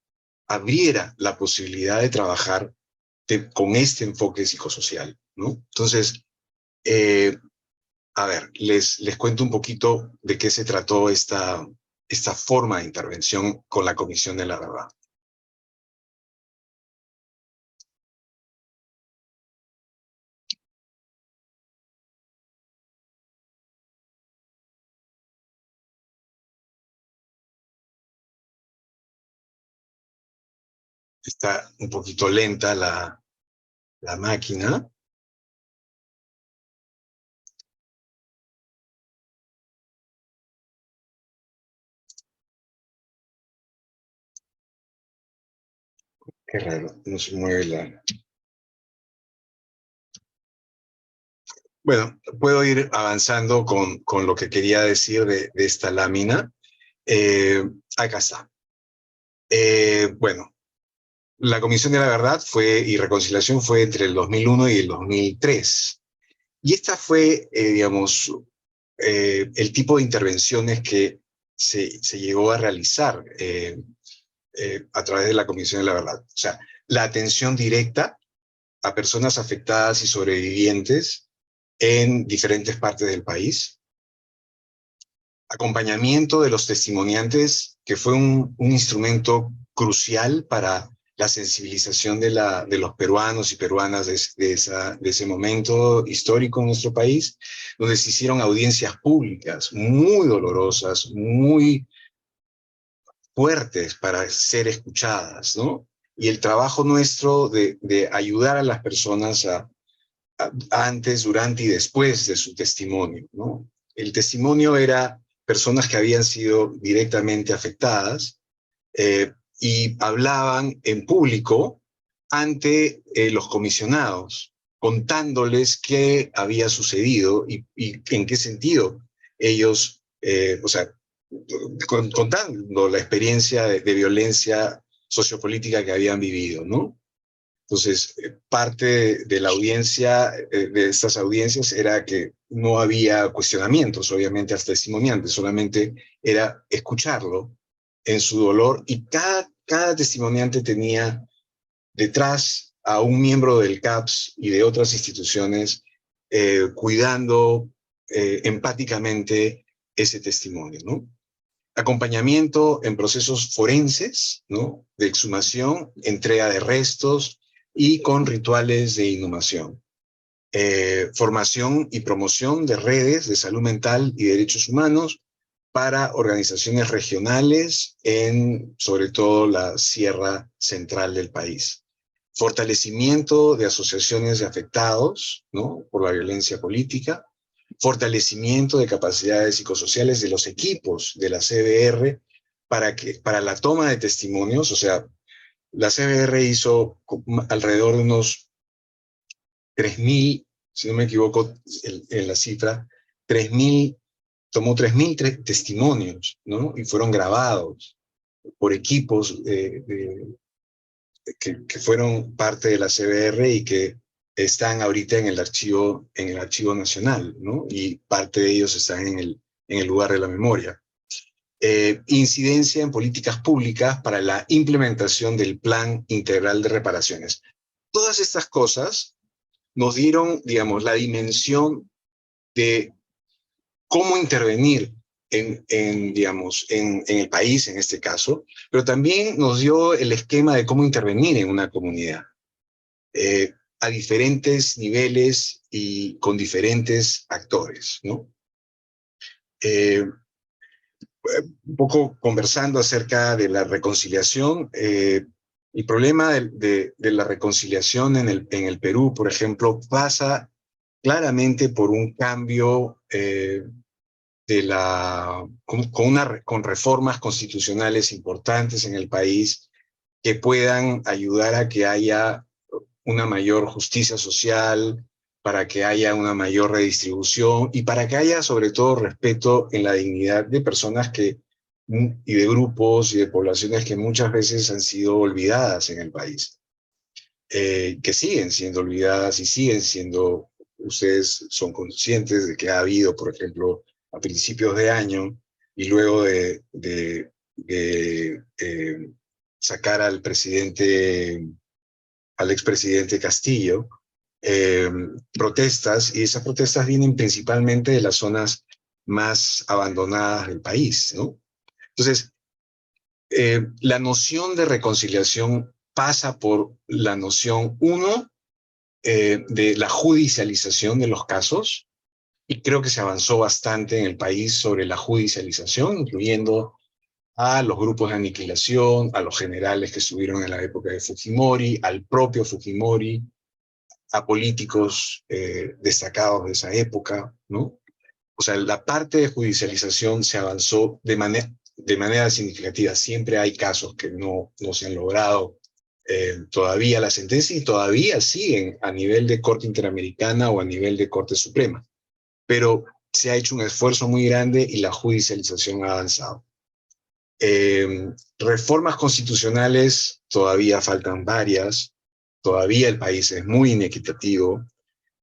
abriera la posibilidad de trabajar con este enfoque psicosocial, ¿no? Entonces, a ver, les cuento un poquito de qué se trató esta forma de intervención con la Comisión de la Verdad. Está un poquito lenta la máquina. Qué raro, no se mueve la... Bueno, puedo ir avanzando con lo que quería decir de esta lámina. Acá está. Bueno, la Comisión de la Verdad y Reconciliación fue entre el 2001 y el 2003. Y esta fue, digamos, el tipo de intervenciones que se llegó a realizar a través de la Comisión de la Verdad. O sea, la atención directa a personas afectadas y sobrevivientes en diferentes partes del país. Acompañamiento de los testimoniantes, que fue un instrumento crucial para la sensibilización de los peruanos y peruanas de ese momento histórico en nuestro país, donde se hicieron audiencias públicas muy dolorosas, muy fuertes para ser escuchadas, ¿no? Y el trabajo nuestro de ayudar a las personas antes, durante y después de su testimonio, ¿no? El testimonio era personas que habían sido directamente afectadas y hablaban en público ante los comisionados, contándoles qué había sucedido y en qué sentido ellos, o sea, contando la experiencia de violencia sociopolítica que habían vivido, ¿no? Entonces, parte de la audiencia, de estas audiencias, era que no había cuestionamientos, obviamente, hasta testimoniantes, solamente era escucharlo en su dolor, y cada testimoniante tenía detrás a un miembro del CAPS y de otras instituciones cuidando empáticamente ese testimonio, ¿no? Acompañamiento en procesos forenses, ¿no? De exhumación, entrega de restos y con rituales de inhumación. Formación y promoción de redes de salud mental y derechos humanos para organizaciones regionales en, sobre todo, la sierra central del país. Fortalecimiento de asociaciones de afectados, ¿no? Por la violencia política. Fortalecimiento de capacidades psicosociales de los equipos de la CBR para la toma de testimonios. O sea, la CBR hizo alrededor de unos 3.000, si no me equivoco en la cifra, 3.000, tomó 3.000 testimonios, ¿no? Y fueron grabados por equipos que fueron parte de la CBR y que están ahorita en el archivo nacional, ¿no? Y parte de ellos están en el lugar de la memoria. Incidencia en políticas públicas para la implementación del Plan Integral de Reparaciones. Todas estas cosas nos dieron, digamos, la dimensión de cómo intervenir en el país, en este caso, pero también nos dio el esquema de cómo intervenir en una comunidad, a diferentes niveles y con diferentes actores, ¿no? Un poco conversando acerca de la reconciliación, el problema de la reconciliación en el Perú, por ejemplo, pasa claramente por un cambio con reformas constitucionales importantes en el país que puedan ayudar a que haya una mayor justicia social, para que haya una mayor redistribución y para que haya sobre todo respeto en la dignidad de personas y de grupos y de poblaciones que muchas veces han sido olvidadas en el país, que siguen siendo olvidadas y siguen siendo, ustedes son conscientes de que ha habido, por ejemplo, a principios de año y luego de sacar al expresidente Castillo, protestas, y esas protestas vienen principalmente de las zonas más abandonadas del país, ¿no? Entonces, la noción de reconciliación pasa por la noción, uno, de la judicialización de los casos, y creo que se avanzó bastante en el país sobre la judicialización, incluyendo a los grupos de aniquilación, a los generales que estuvieron en la época de Fujimori, al propio Fujimori, a políticos destacados de esa época, ¿no? O sea, la parte de judicialización se avanzó de manera significativa. Siempre hay casos que no se han logrado todavía la sentencia y todavía siguen a nivel de Corte Interamericana o a nivel de Corte Suprema. Pero se ha hecho un esfuerzo muy grande y la judicialización ha avanzado. Reformas constitucionales, todavía faltan varias, todavía el país es muy inequitativo,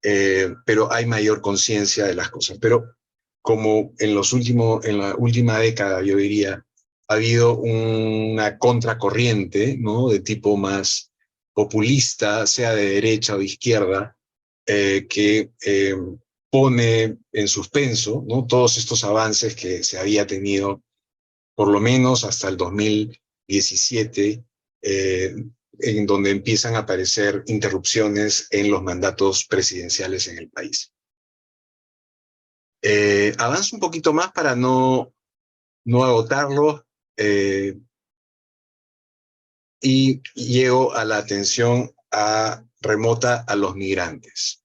pero hay mayor conciencia de las cosas. Pero como en la última década, yo diría, ha habido una contracorriente, ¿no? De tipo más populista, sea de derecha o de izquierda, que pone en suspenso, ¿no? Todos estos avances que se había tenido por lo menos hasta el 2017, en donde empiezan a aparecer interrupciones en los mandatos presidenciales en el país. Avanzo un poquito más para no agotarlo, y llego a la atención remota a los migrantes.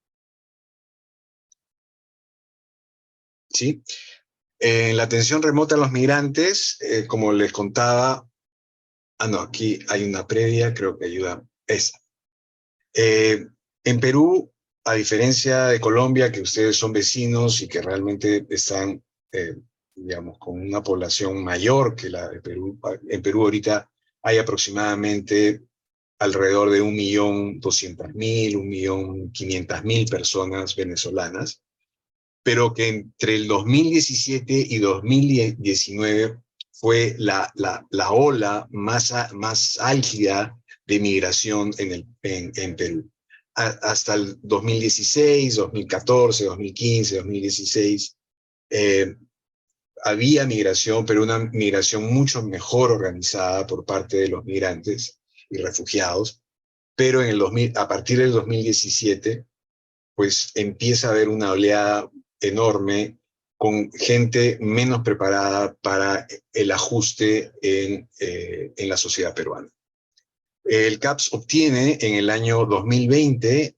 ¿Sí? En la atención remota a los migrantes, como les contaba, aquí hay una previa, creo que ayuda esa. En Perú, a diferencia de Colombia, que ustedes son vecinos y que realmente están, digamos, con una población mayor que la de Perú, en Perú ahorita hay aproximadamente alrededor de 1.200.000, 1.500.000 personas venezolanas, pero que entre el 2017 y 2019 fue la ola más álgida de migración en Perú. Hasta el 2016, 2014, 2015, 2016, había migración, pero una migración mucho mejor organizada por parte de los migrantes y refugiados, pero a partir del 2017, pues empieza a haber una oleada enorme con gente menos preparada para el ajuste en la sociedad peruana. El CAPS obtiene en el año 2020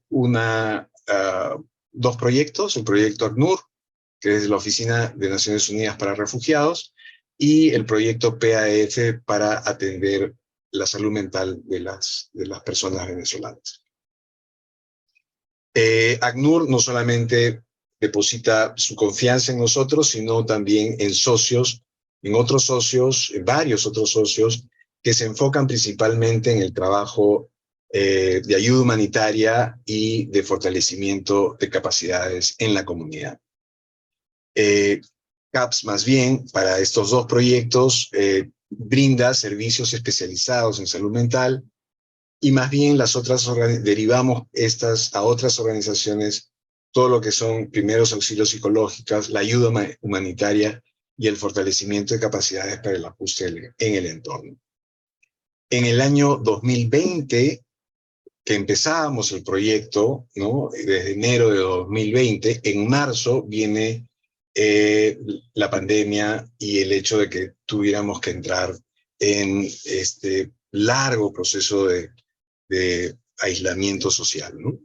dos proyectos, el proyecto ACNUR, que es la Oficina de Naciones Unidas para Refugiados, y el proyecto PAF para atender la salud mental de las personas venezolanas. ACNUR no solamente deposita su confianza en nosotros, sino también en socios, en varios otros socios, que se enfocan principalmente en el trabajo de ayuda humanitaria y de fortalecimiento de capacidades en la comunidad. CAPS, más bien, para estos dos proyectos, brinda servicios especializados en salud mental, y más bien derivamos a otras organizaciones todo lo que son primeros auxilios psicológicos, la ayuda humanitaria y el fortalecimiento de capacidades para el ajuste en el entorno. En el año 2020, que empezábamos el proyecto, ¿no? Desde enero de 2020, en marzo viene la pandemia y el hecho de que tuviéramos que entrar en este largo proceso de aislamiento social, ¿no?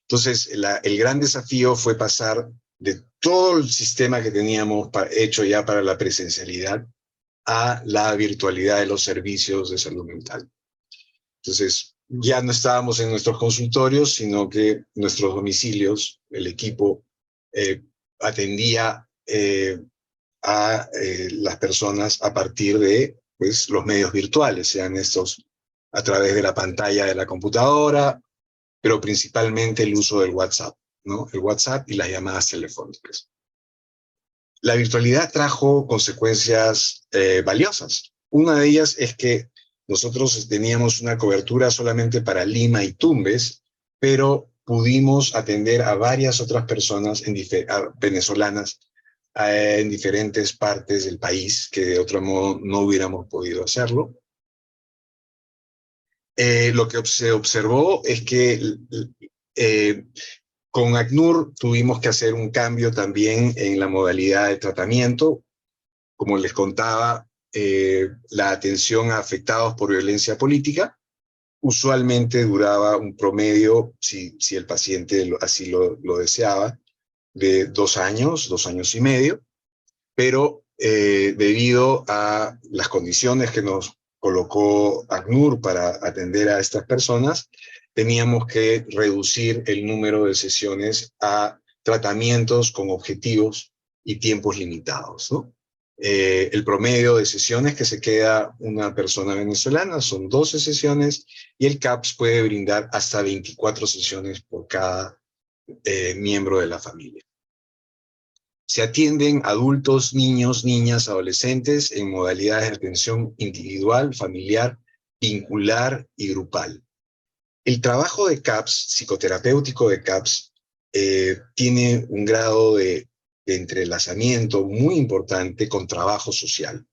Entonces, el gran desafío fue pasar de todo el sistema que teníamos hecho ya para la presencialidad a la virtualidad de los servicios de salud mental. Entonces, ya no estábamos en nuestros consultorios, sino que nuestros domicilios, el equipo, atendía a las personas a partir de pues, los medios virtuales, sean estos a través de la pantalla de la computadora, pero principalmente el uso del WhatsApp, ¿no? El WhatsApp y las llamadas telefónicas. La virtualidad trajo consecuencias valiosas. Una de ellas es que nosotros teníamos una cobertura solamente para Lima y Tumbes, pero pudimos atender a varias otras personas venezolanas en diferentes partes del país que de otro modo no hubiéramos podido hacerlo. Lo que se observó es que con ACNUR tuvimos que hacer un cambio también en la modalidad de tratamiento. Como les contaba, la atención a afectados por violencia política usualmente duraba un promedio, si el paciente así lo deseaba, de 2 años, 2 años y medio, pero debido a las condiciones que nos colocó ACNUR para atender a estas personas, teníamos que reducir el número de sesiones a tratamientos con objetivos y tiempos limitados, ¿no? El promedio de sesiones que se queda una persona venezolana son 12 sesiones y el CAPS puede brindar hasta 24 sesiones por cada miembro de la familia. Se atienden adultos, niños, niñas, adolescentes en modalidades de atención individual, familiar, vincular y grupal. El trabajo de CAPS, psicoterapéutico de CAPS, tiene un grado de entrelazamiento muy importante con trabajo social.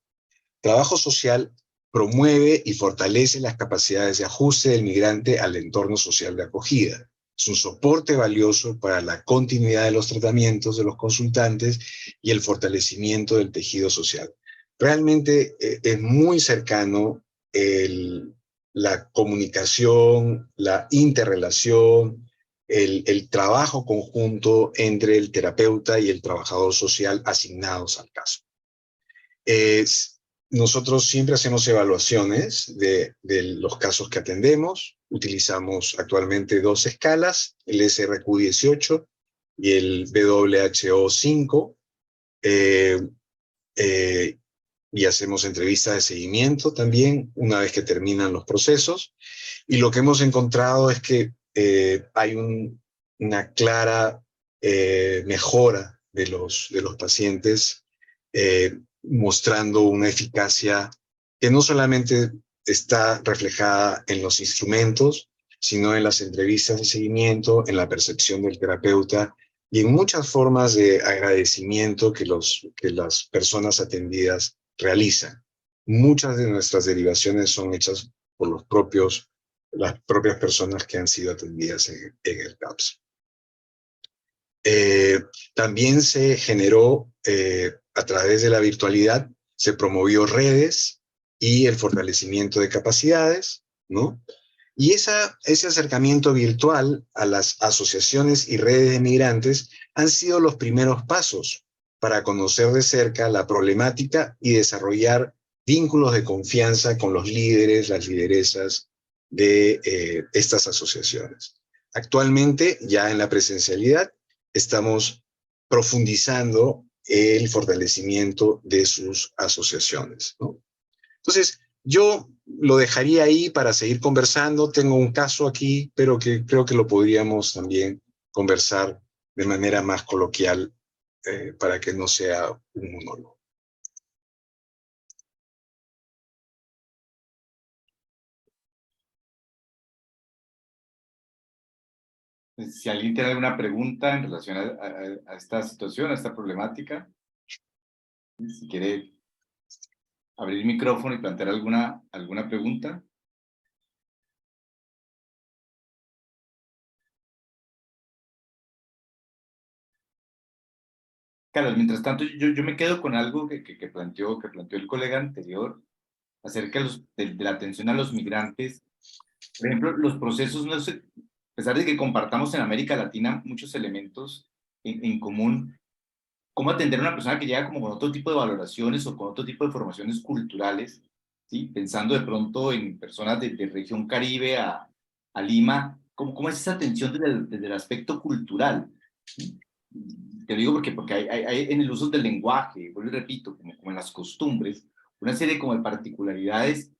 Trabajo social promueve y fortalece las capacidades de ajuste del migrante al entorno social de acogida. Es un soporte valioso para la continuidad de los tratamientos de los consultantes y el fortalecimiento del tejido social. Realmente es muy cercano la comunicación, la interrelación, el trabajo conjunto entre el terapeuta y el trabajador social asignados al caso. Nosotros siempre hacemos evaluaciones de los casos que atendemos. Utilizamos actualmente 2 escalas, el SRQ-18 y el WHO-5. y hacemos entrevistas de seguimiento también una vez que terminan los procesos. Y lo que hemos encontrado es que hay una clara mejora de los pacientes, mostrando una eficacia que no solamente está reflejada en los instrumentos, sino en las entrevistas de seguimiento, en la percepción del terapeuta y en muchas formas de agradecimiento que las personas atendidas realizan. Muchas de nuestras derivaciones son hechas por las propias personas que han sido atendidas en el CAPS. También se generó, a través de la virtualidad, se promovió redes y el fortalecimiento de capacidades, ¿no? Y ese acercamiento virtual a las asociaciones y redes de migrantes han sido los primeros pasos para conocer de cerca la problemática y desarrollar vínculos de confianza con los líderes, las lideresas de estas asociaciones. Actualmente, ya en la presencialidad, estamos profundizando el fortalecimiento de sus asociaciones, ¿no? Entonces, yo lo dejaría ahí para seguir conversando. Tengo un caso aquí, pero que creo que lo podríamos también conversar de manera más coloquial para que no sea un monólogo. Si alguien tiene alguna pregunta en relación a esta situación, a esta problemática, si quiere abrir el micrófono y plantear alguna pregunta. Carlos, mientras tanto, yo me quedo con algo que planteó el colega anterior acerca de la atención a los migrantes. Por ejemplo, los procesos, no sé, a pesar de que compartamos en América Latina muchos elementos en común, ¿cómo atender a una persona que llega como con otro tipo de valoraciones o con otro tipo de formaciones culturales? ¿Sí? Pensando de pronto en personas de región Caribe a Lima, ¿cómo es esa atención desde el aspecto cultural? ¿Sí? Te lo digo porque hay en el uso del lenguaje, vuelvo y repito, como en las costumbres, una serie como de particularidades.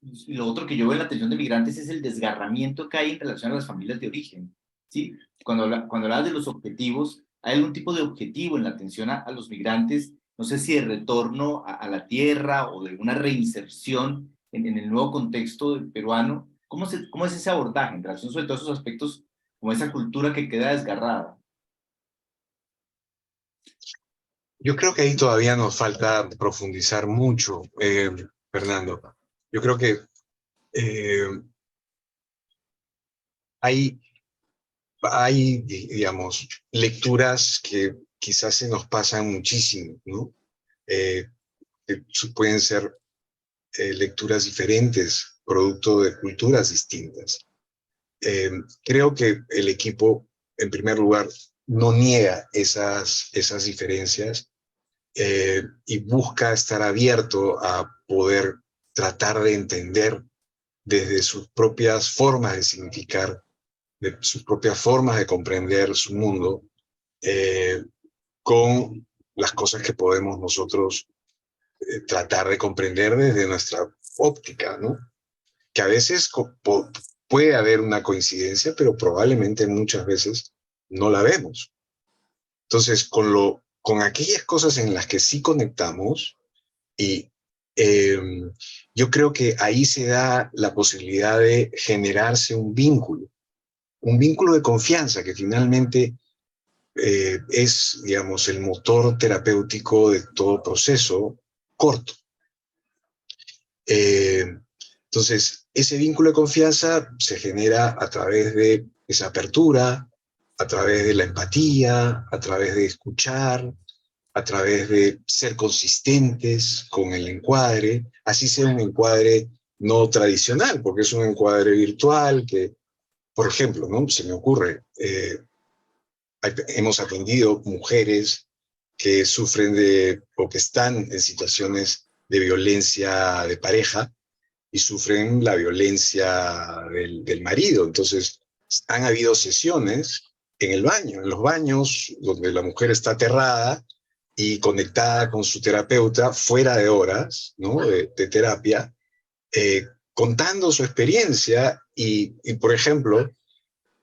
Y lo otro que yo veo en la atención de migrantes es el desgarramiento que hay en relación a las familias de origen, ¿sí? Cuando hablas de los objetivos, ¿hay algún tipo de objetivo en la atención a los migrantes? No sé si de retorno a la tierra o de una reinserción en el nuevo contexto peruano. ¿Cómo es ese abordaje en relación sobre todos esos aspectos, como esa cultura que queda desgarrada? Yo creo que ahí todavía nos falta profundizar mucho, Fernando. Yo creo que hay, digamos, lecturas que quizás se nos pasan muchísimo, ¿no? Que pueden ser lecturas diferentes, producto de culturas distintas. Creo que el equipo, en primer lugar, no niega esas diferencias y busca estar abierto a poder tratar de entender desde sus propias formas de significar, de sus propias formas de comprender su mundo, con las cosas que podemos nosotros tratar de comprender desde nuestra óptica, ¿no? Que a veces puede haber una coincidencia, pero probablemente muchas veces no la vemos. Entonces, con aquellas cosas en las que sí conectamos, y yo creo que ahí se da la posibilidad de generarse un vínculo de confianza que finalmente es, digamos, el motor terapéutico de todo proceso corto. Entonces, ese vínculo de confianza se genera a través de esa apertura, a través de la empatía, a través de escuchar, a través de ser consistentes con el encuadre, así sea un encuadre no tradicional, porque es un encuadre virtual que, por ejemplo, ¿no? Se me ocurre, hemos atendido mujeres que sufren o que están en situaciones de violencia de pareja y sufren la violencia del marido. Entonces, han habido sesiones en el baño, en los baños donde la mujer está aterrada y conectada con su terapeuta fuera de horas, ¿no? de terapia, contando su experiencia y, por ejemplo,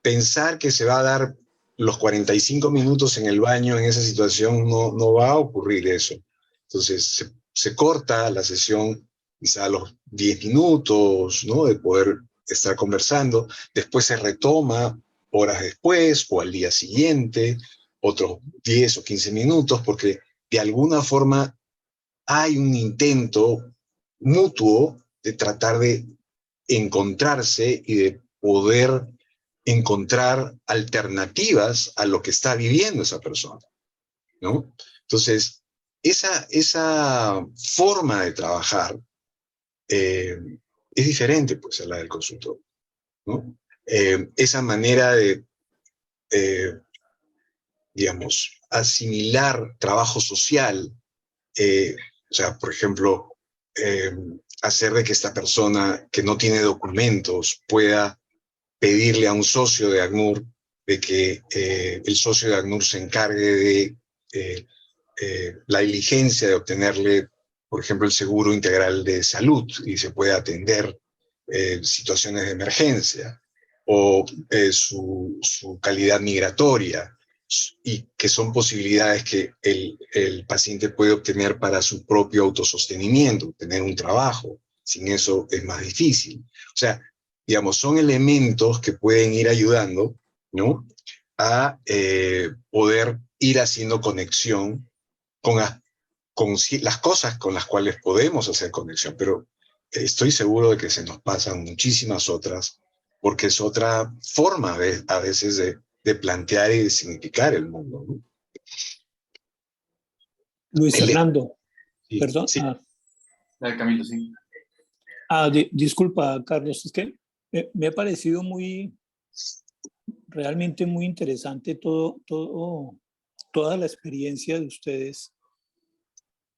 pensar que se va a dar los 45 minutos en el baño en esa situación, no va a ocurrir eso. Entonces se corta la sesión quizá a los 10 minutos, ¿no? De poder estar conversando, después se retoma horas después o al día siguiente, otros 10 o 15 minutos, porque de alguna forma hay un intento mutuo de tratar de encontrarse y de poder encontrar alternativas a lo que está viviendo esa persona, ¿no? Entonces, esa forma de trabajar es diferente, pues, a la del consultor, ¿no? Esa manera de, digamos, asimilar trabajo social, o sea, por ejemplo, hacer de que esta persona que no tiene documentos pueda pedirle a un socio de ACNUR de que el socio de ACNUR se encargue de la diligencia de obtenerle, por ejemplo, el seguro integral de salud y se pueda atender situaciones de emergencia o su calidad migratoria, y que son posibilidades que el paciente puede obtener para su propio autosostenimiento, tener un trabajo. Sin eso es más difícil. O sea, digamos, son elementos que pueden ir ayudando, ¿no? A poder ir haciendo conexión con las cosas con las cuales podemos hacer conexión, pero estoy seguro de que se nos pasan muchísimas otras, porque es otra forma a veces de plantear y de significar el mundo, ¿no? Luis Fernando, Sí, perdón. sí. Camilo, sí. Disculpa, Carlos, es que me ha parecido realmente muy interesante toda la experiencia de ustedes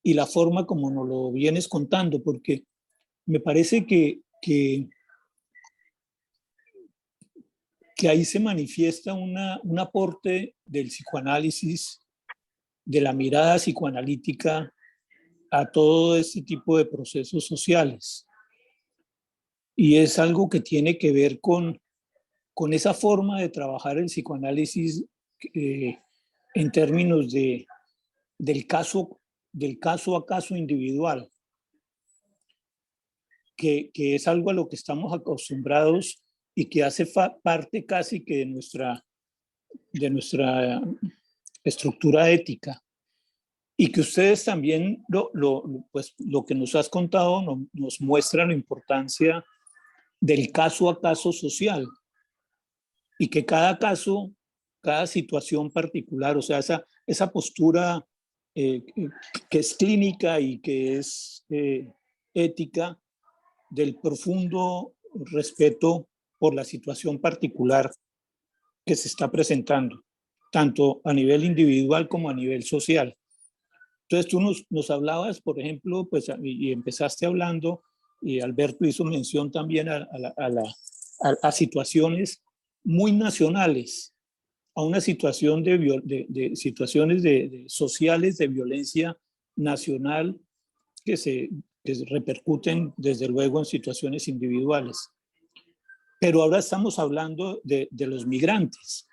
y la forma como nos lo vienes contando, porque me parece que ahí se manifiesta un aporte del psicoanálisis, de la mirada psicoanalítica a todo este tipo de procesos sociales. Y es algo que tiene que ver con esa forma de trabajar el psicoanálisis en términos del caso a caso individual, que es algo a lo que estamos acostumbrados y que hace parte casi que de nuestra estructura ética. Y que ustedes también, pues, lo que nos has contado nos muestra la importancia del caso a caso social y que cada caso, cada situación particular, o sea, esa postura que es clínica y que es ética, del profundo respeto por la situación particular que se está presentando, tanto a nivel individual como a nivel social. Entonces tú nos hablabas, por ejemplo, pues, y empezaste hablando, y Alberto hizo mención también a situaciones muy nacionales, a una situación de situaciones sociales de violencia nacional que repercuten desde luego en situaciones individuales. Pero ahora estamos hablando de los migrantes,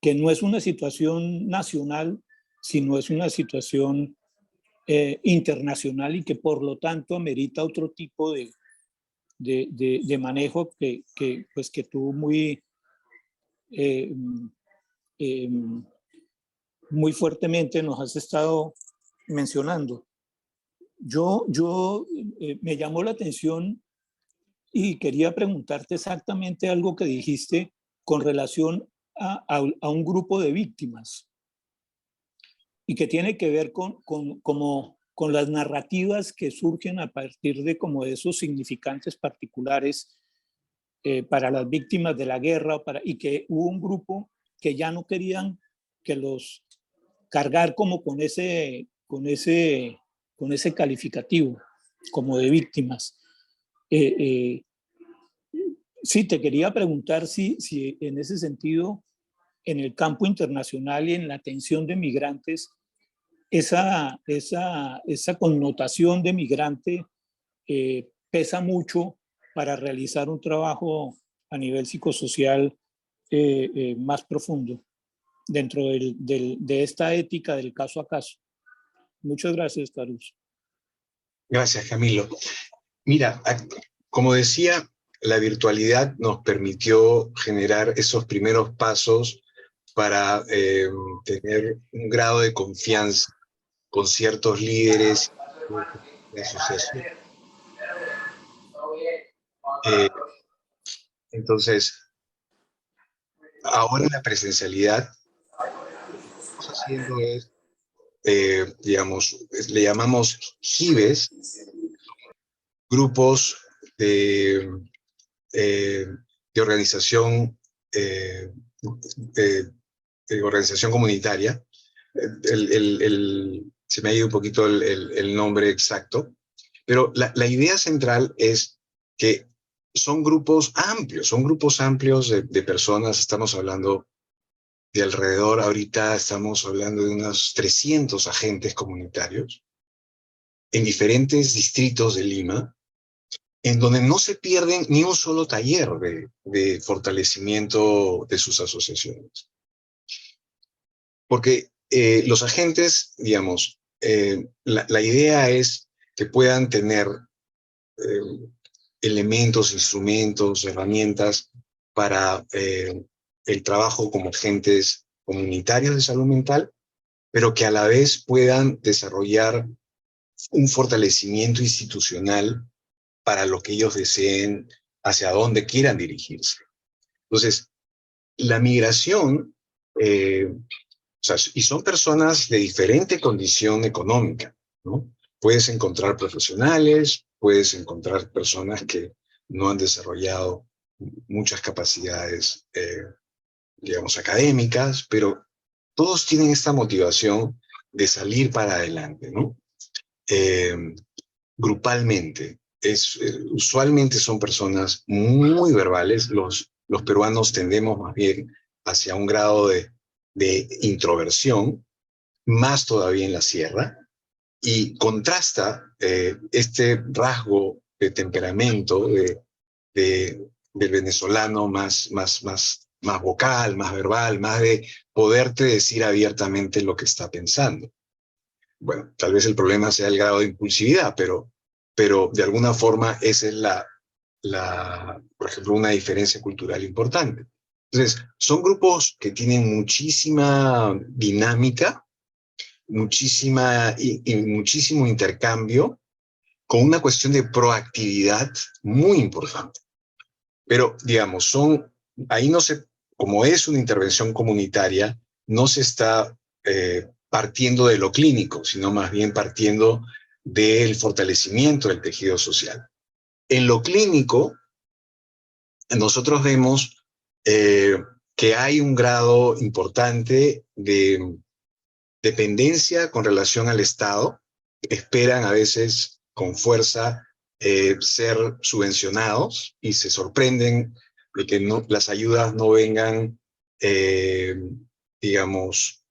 que no es una situación nacional, sino es una situación internacional y que por lo tanto amerita otro tipo de manejo pues que tú muy fuertemente nos has estado mencionando. Me llamó la atención y quería preguntarte exactamente algo que dijiste con relación a un grupo de víctimas y que tiene que ver con las narrativas que surgen a partir de como de esos significantes particulares para las víctimas de la guerra y que hubo un grupo que ya no querían que los cargar como con ese calificativo como de víctimas. Sí, te quería preguntar si en ese sentido, en el campo internacional y en la atención de migrantes, esa connotación de migrante pesa mucho para realizar un trabajo a nivel psicosocial más profundo dentro de esta ética del caso a caso. Muchas gracias, Carlos. Gracias, Camilo. Mira, como decía, la virtualidad nos permitió generar esos primeros pasos para tener un grado de confianza con ciertos líderes de asociación. Entonces, ahora en la presencialidad, lo que estamos haciendo es, digamos, le llamamos GIBES, grupos de, de organización, de organización comunitaria. Se me ha ido un poquito el nombre exacto, pero la idea central es que son grupos amplios de personas. Estamos hablando de alrededor, ahorita estamos hablando de unos 300 agentes comunitarios en diferentes distritos de Lima, en donde no se pierden ni un solo taller de fortalecimiento de sus asociaciones. Porque los agentes, digamos, la idea es que puedan tener elementos, instrumentos, herramientas para el trabajo como agentes comunitarios de salud mental, pero que a la vez puedan desarrollar un fortalecimiento institucional para lo que ellos deseen, hacia dónde quieran dirigirse. Entonces, la migración, o sea, y son personas de diferente condición económica, ¿no? Puedes encontrar profesionales, puedes encontrar personas que no han desarrollado muchas capacidades, digamos, académicas, pero todos tienen esta motivación de salir para adelante, ¿no? Grupalmente. Usualmente son personas muy verbales. Los peruanos tendemos más bien hacia un grado de introversión, más todavía en la sierra, y contrasta este rasgo de temperamento del venezolano más vocal, más verbal, más de poderte decir abiertamente lo que está pensando. Bueno, tal vez el problema sea el grado de impulsividad, pero de alguna forma esa es por ejemplo, una diferencia cultural importante. Entonces, son grupos que tienen muchísima dinámica, muchísimo intercambio, con una cuestión de proactividad muy importante. Pero, digamos, ahí no se, como es una intervención comunitaria, no se está partiendo de lo clínico, sino más bien partiendo del fortalecimiento del tejido social. En lo clínico, nosotros vemos que hay un grado importante de dependencia con relación al Estado. Esperan a veces con fuerza ser subvencionados y se sorprenden de que las ayudas no vengan, digamos,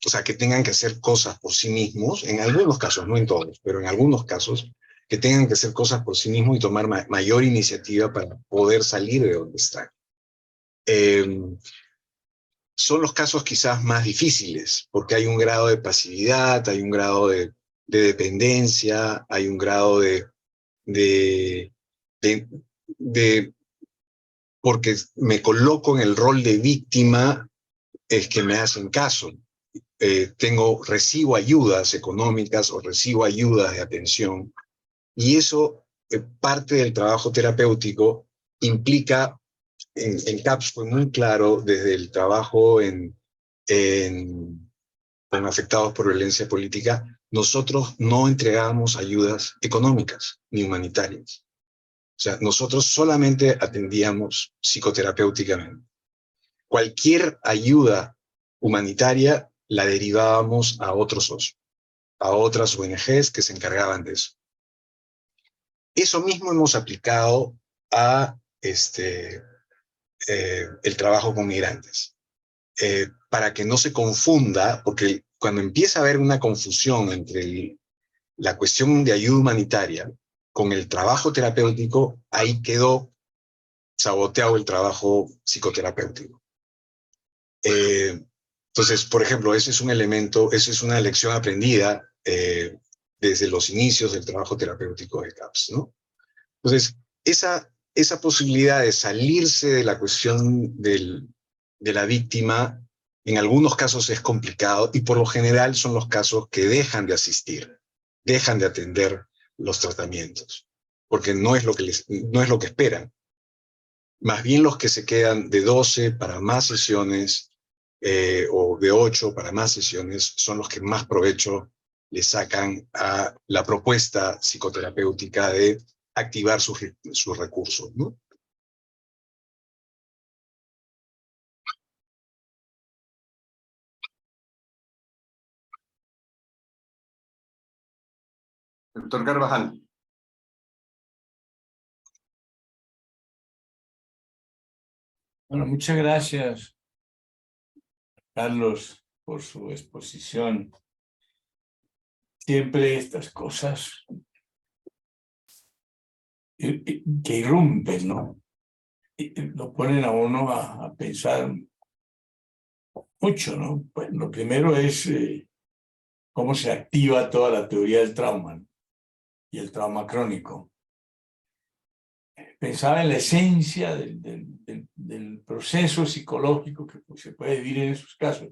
o sea, que tengan que hacer cosas por sí mismos, en algunos casos, no en todos, pero en algunos casos, que tengan que hacer cosas por sí mismos y tomar mayor iniciativa para poder salir de donde están. Son los casos quizás más difíciles, porque hay un grado de pasividad, hay un grado de dependencia, hay un grado porque me coloco en el rol de víctima, es que me hacen caso. Recibo ayudas económicas o recibo ayudas de atención, y eso, parte del trabajo terapéutico, implica, en CAPS fue muy claro, desde el trabajo con afectados por violencia política, nosotros no entregábamos ayudas económicas ni humanitarias. O sea, nosotros solamente atendíamos psicoterapéuticamente. Cualquier ayuda humanitaria la derivábamos a otros socios, a otras ONGs que se encargaban de eso. Eso mismo hemos aplicado a el trabajo con migrantes. para que no se confunda, porque cuando empieza a haber una confusión entre la cuestión de ayuda humanitaria con el trabajo terapéutico, ahí quedó saboteado el trabajo psicoterapéutico. Entonces, por ejemplo, ese es un elemento, esa es una lección aprendida desde los inicios del trabajo terapéutico de CAPS, ¿no? Entonces, esa posibilidad de salirse de la cuestión de la víctima, en algunos casos es complicado y por lo general son los casos que dejan de asistir, dejan de atender los tratamientos, porque no es lo que esperan. Más bien los que se quedan de 12 para más sesiones o de 8 para más sesiones son los que más provecho le sacan a la propuesta psicoterapéutica de activar sus recursos, ¿no? Doctor Carvajal. Bueno, muchas gracias, Carlos, por su exposición. Siempre estas cosas que irrumpen, ¿no? Lo ponen a uno a pensar mucho, ¿no? Pues lo primero es cómo se activa toda la teoría del trauma, ¿no? Y el trauma crónico. Pensaba en la esencia del proceso psicológico que se puede vivir en esos casos.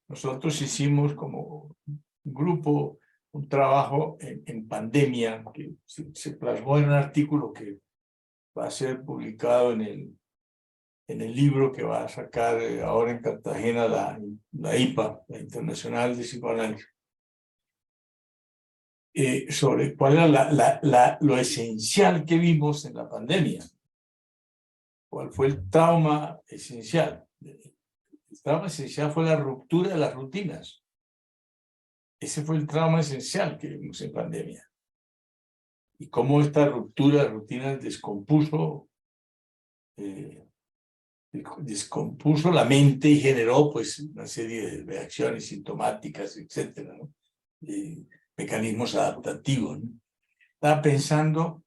Nosotros hicimos como un grupo un trabajo en pandemia que se plasmó en un artículo que va a ser publicado en el libro que va a sacar ahora en Cartagena la IPA, la Internacional de Psicoanálisis, sobre cuál era lo esencial que vimos en la pandemia. ¿Cuál fue el trauma esencial? El trauma esencial fue la ruptura de las rutinas. Ese fue el trauma esencial que vimos en pandemia. Y cómo esta ruptura de rutinas descompuso la mente y generó pues una serie de reacciones sintomáticas, etcétera, ¿no? Mecanismos adaptativos, ¿no? Estaba pensando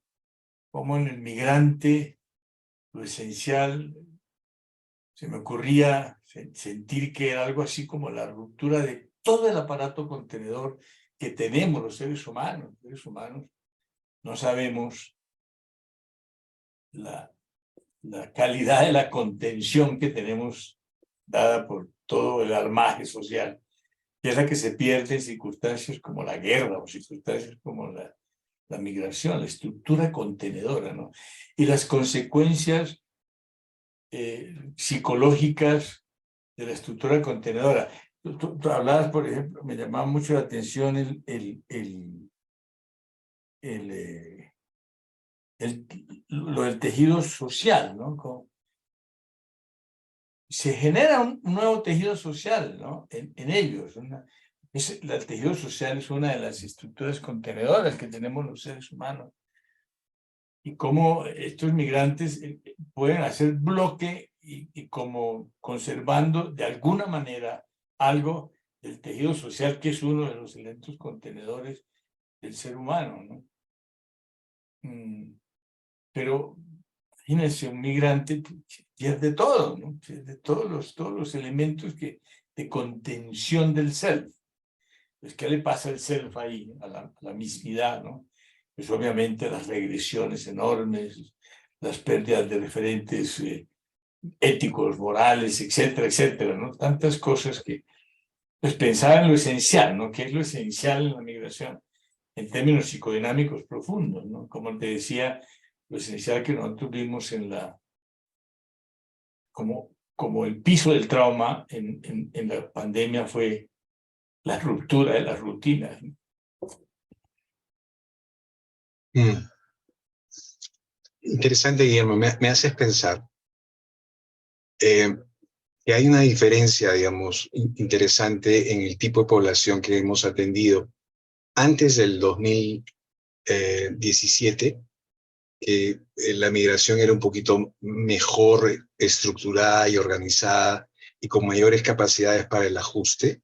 cómo en el migrante lo esencial se me ocurría sentir que era algo así como la ruptura de todo el aparato contenedor que tenemos los seres humanos. Los seres humanos no sabemos la calidad de la contención que tenemos dada por todo el armaje social, que es la que se pierde en circunstancias como la guerra o circunstancias como la migración, la estructura contenedora, ¿no? Y las consecuencias psicológicas de la estructura contenedora. Tú hablabas, por ejemplo, me llamaba mucho la atención lo del tejido social, ¿no? Se genera un nuevo tejido social, ¿no? En ellos. El tejido social es una de las estructuras contenedoras que tenemos los seres humanos. Y cómo estos migrantes pueden hacer bloque y como conservando de alguna manera algo del tejido social, que es uno de los elementos contenedores del ser humano, ¿no? Pero imagínense, un migrante pierde todo, ¿no? Pierde todos los elementos de contención del self. Pues, ¿qué le pasa al self ahí, a la mismidad, ¿no? Pues obviamente las regresiones enormes, las pérdidas de referentes éticos, morales, etcétera, etcétera, ¿no? Tantas cosas que, pues pensaba en lo esencial, ¿no? ¿Qué es lo esencial en la migración? En términos psicodinámicos profundos, ¿no? Como te decía, lo esencial que nosotros vimos como el piso del trauma en la pandemia fue la ruptura de las rutinas. Interesante, Guillermo. Me haces pensar que hay una diferencia, digamos, interesante en el tipo de población que hemos atendido. Antes del 2017, la migración era un poquito mejor estructurada y organizada y con mayores capacidades para el ajuste,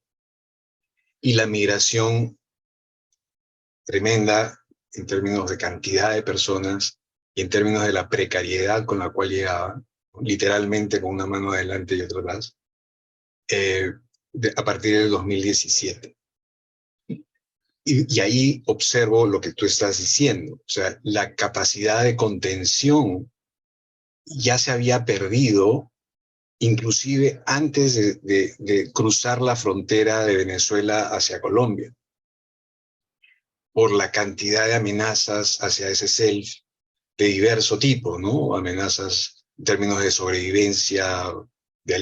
y la migración tremenda en términos de cantidad de personas y en términos de la precariedad con la cual llegaban, literalmente con una mano adelante y otra atrás, a partir del 2017. Y ahí observo lo que tú estás diciendo, o sea, la capacidad de contención ya se había perdido, inclusive antes de cruzar la frontera de Venezuela hacia Colombia, por la cantidad de amenazas hacia ese self de diverso tipo, ¿no? Amenazas en términos de sobrevivencia, de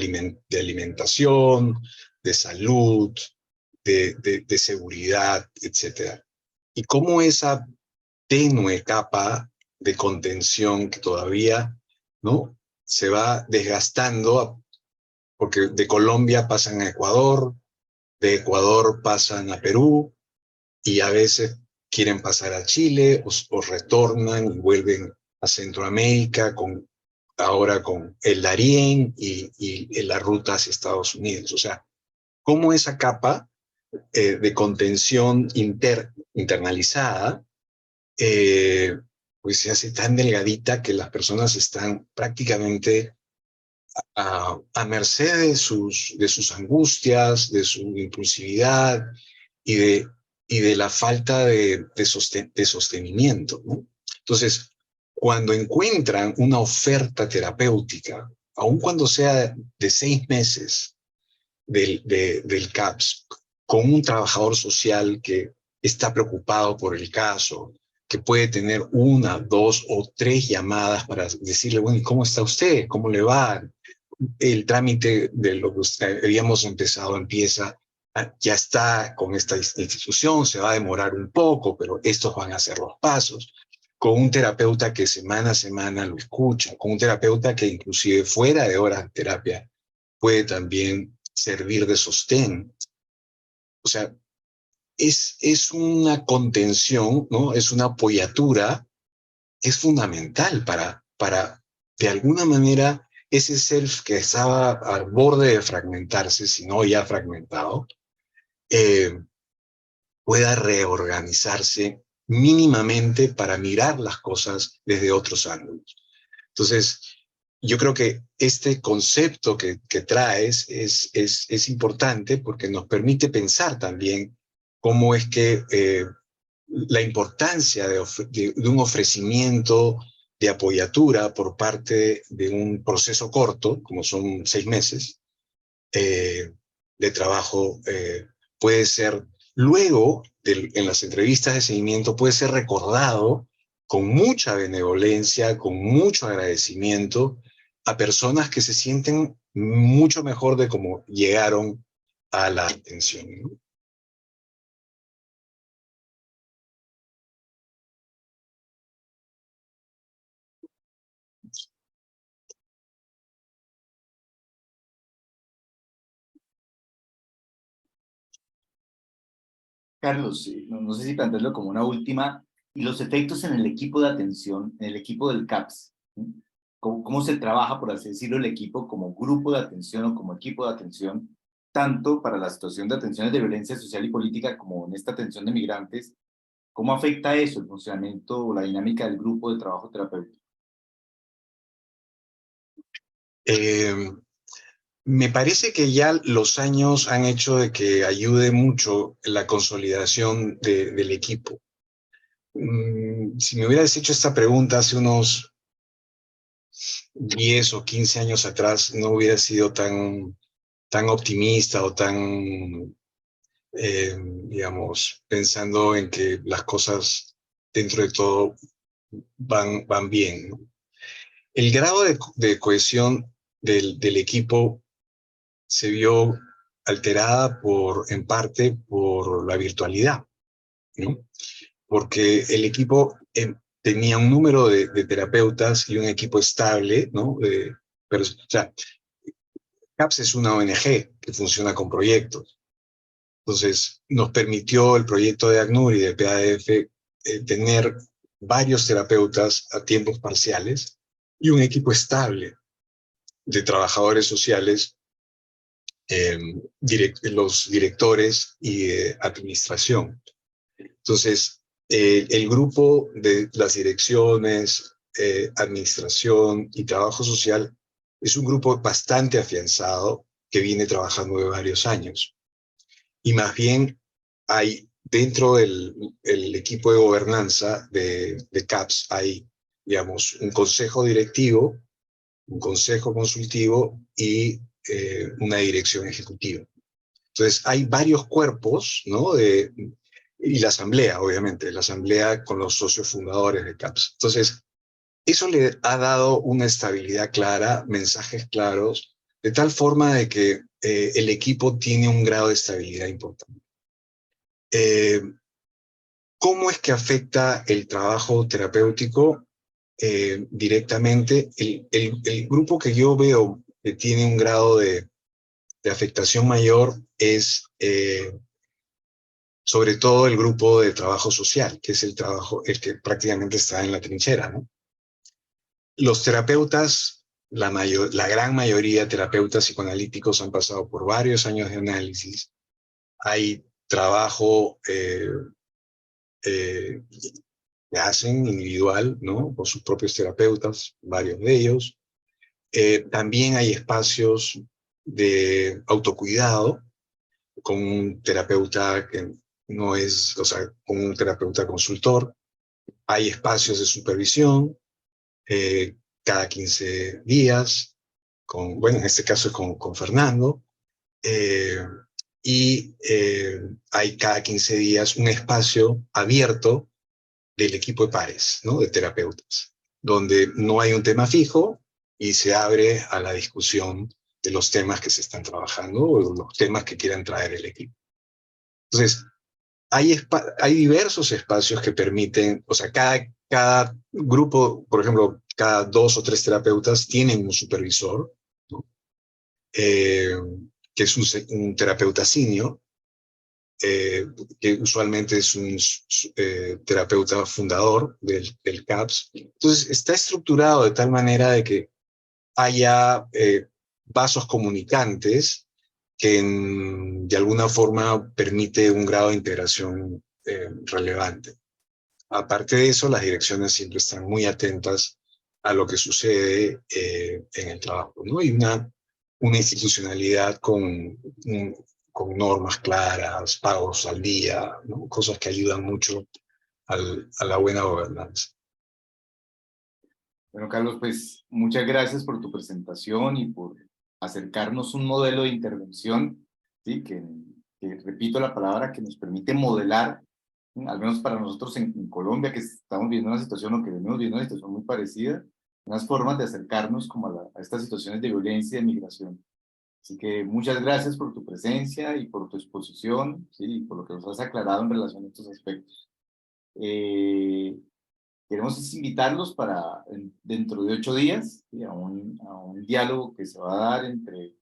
alimentación, de salud, de seguridad, etc. Y cómo esa tenue capa de contención que todavía, ¿no?, se va desgastando, porque de Colombia pasan a Ecuador, de Ecuador pasan a Perú, y a veces quieren pasar a Chile o retornan y vuelven a Centroamérica, ahora con el Darién y la ruta hacia Estados Unidos. O sea, cómo esa capa de contención internalizada pues se hace tan delgadita que las personas están prácticamente a merced de sus angustias, de su impulsividad y de la falta de sostenimiento, ¿no? Entonces, cuando encuentran una oferta terapéutica, aun cuando sea de 6 meses del CAPS, con un trabajador social que está preocupado por el caso, que puede tener 1, 2 o 3 llamadas para decirle, bueno, ¿cómo está usted? ¿Cómo le va? El trámite de lo que habíamos empezado empieza, ya está con esta institución, se va a demorar un poco, pero estos van a ser los pasos. Con un terapeuta que semana a semana lo escucha, con un terapeuta que inclusive fuera de horas de terapia puede también servir de sostén. O sea, es una contención, ¿no? Es una apoyatura, es fundamental para de alguna manera, ese self que estaba al borde de fragmentarse, si no ya fragmentado, pueda reorganizarse mínimamente para mirar las cosas desde otros ángulos. Entonces, yo creo que este concepto que traes es importante porque nos permite pensar también cómo es que la importancia de un ofrecimiento de apoyatura por parte de un proceso corto, como son 6 meses de trabajo, puede ser luego, en las entrevistas de seguimiento, puede ser recordado con mucha benevolencia, con mucho agradecimiento a personas que se sienten mucho mejor de cómo llegaron a la atención, ¿no? Carlos, no sé si plantearlo como una última, y los efectos en el equipo de atención, en el equipo del CAPS, ¿sí? ¿Cómo se trabaja, por así decirlo, el equipo como grupo de atención o como equipo de atención, tanto para la situación de atenciones de violencia social y política como en esta atención de migrantes? ¿Cómo afecta eso, el funcionamiento o la dinámica del grupo de trabajo terapéutico? Me parece que ya los años han hecho de que ayude mucho la consolidación del equipo. Si me hubieras hecho esta pregunta hace unos 10 o 15 años atrás, no hubiera sido tan optimista o tan, digamos, pensando en que las cosas dentro de todo van bien, ¿no? El grado de cohesión del equipo se vio alterada en parte por la virtualidad, ¿no? Porque el equipo tenía un número de terapeutas y un equipo estable, ¿no? Pero, o sea, CAPS es una ONG que funciona con proyectos. Entonces, nos permitió el proyecto de ACNUR y de PADF tener varios terapeutas a tiempos parciales y un equipo estable de trabajadores sociales los directores y administración. Entonces, el grupo de las direcciones, administración y trabajo social es un grupo bastante afianzado que viene trabajando de varios años. Y más bien hay dentro del equipo de gobernanza de CAPS, hay, digamos, un consejo directivo, un consejo consultivo y una dirección ejecutiva. Entonces, hay varios cuerpos, ¿no? Y la asamblea, obviamente, la asamblea con los socios fundadores de CAPS. Entonces, eso le ha dado una estabilidad clara, mensajes claros, de tal forma de que el equipo tiene un grado de estabilidad importante. ¿Cómo es que afecta el trabajo terapéutico directamente? El grupo que yo veo que tiene un grado de afectación mayor es sobre todo el grupo de trabajo social, que es el que prácticamente está en la trinchera, ¿no? Los terapeutas, la gran mayoría de terapeutas psicoanalíticos han pasado por varios años de análisis. Hay trabajo que hacen individual, ¿no? Con sus propios terapeutas, varios de ellos. También hay espacios de autocuidado con un terapeuta que no es, o sea, con un terapeuta consultor. Hay espacios de supervisión cada 15 días, bueno, en este caso es con Fernando, y hay cada 15 días un espacio abierto del equipo de pares, ¿no? De terapeutas, donde no hay un tema fijo y se abre a la discusión de los temas que se están trabajando o los temas que quieran traer el equipo. Entonces, hay diversos espacios que permiten, o sea, cada grupo, por ejemplo, cada 2 o 3 terapeutas tienen un supervisor, ¿no? Que es un terapeuta senior, que usualmente es un terapeuta fundador del CAPS. Entonces, está estructurado de tal manera de que haya vasos comunicantes que de alguna forma permite un grado de integración relevante. Aparte de eso, las direcciones siempre están muy atentas a lo que sucede en el trabajo, ¿no? Y una institucionalidad con normas claras, pagos al día, ¿no? Cosas que ayudan mucho a la buena gobernanza. Bueno, Carlos, pues muchas gracias por tu presentación y por acercarnos un modelo de intervención, ¿sí? Que repito la palabra, que nos permite modelar, al menos para nosotros en Colombia, que estamos viviendo una situación o que venimos viviendo una situación muy parecida, unas formas de acercarnos como a estas situaciones de violencia y de migración. Así que muchas gracias por tu presencia y por tu exposición, ¿sí? Y por lo que nos has aclarado en relación a estos aspectos. Queremos invitarlos para dentro de 8 días, ¿sí? a un diálogo que se va a dar entre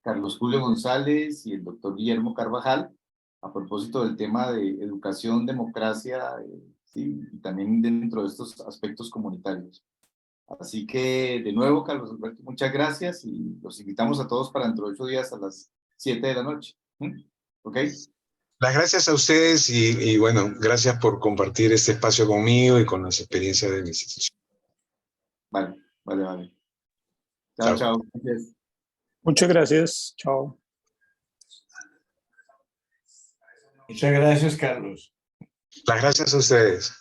Carlos Julio González y el doctor Guillermo Carvajal a propósito del tema de educación, democracia, ¿sí? Y también dentro de estos aspectos comunitarios. Así que, de nuevo, Carlos Alberto, muchas gracias y los invitamos a todos para dentro de 8 días a las 7 de la noche. ¿Ok? Las gracias a ustedes y bueno, gracias por compartir este espacio conmigo y con las experiencias de mi institución. Vale. Chao. Chao. Gracias. Muchas gracias. Chao. Muchas gracias, Carlos. Las gracias a ustedes.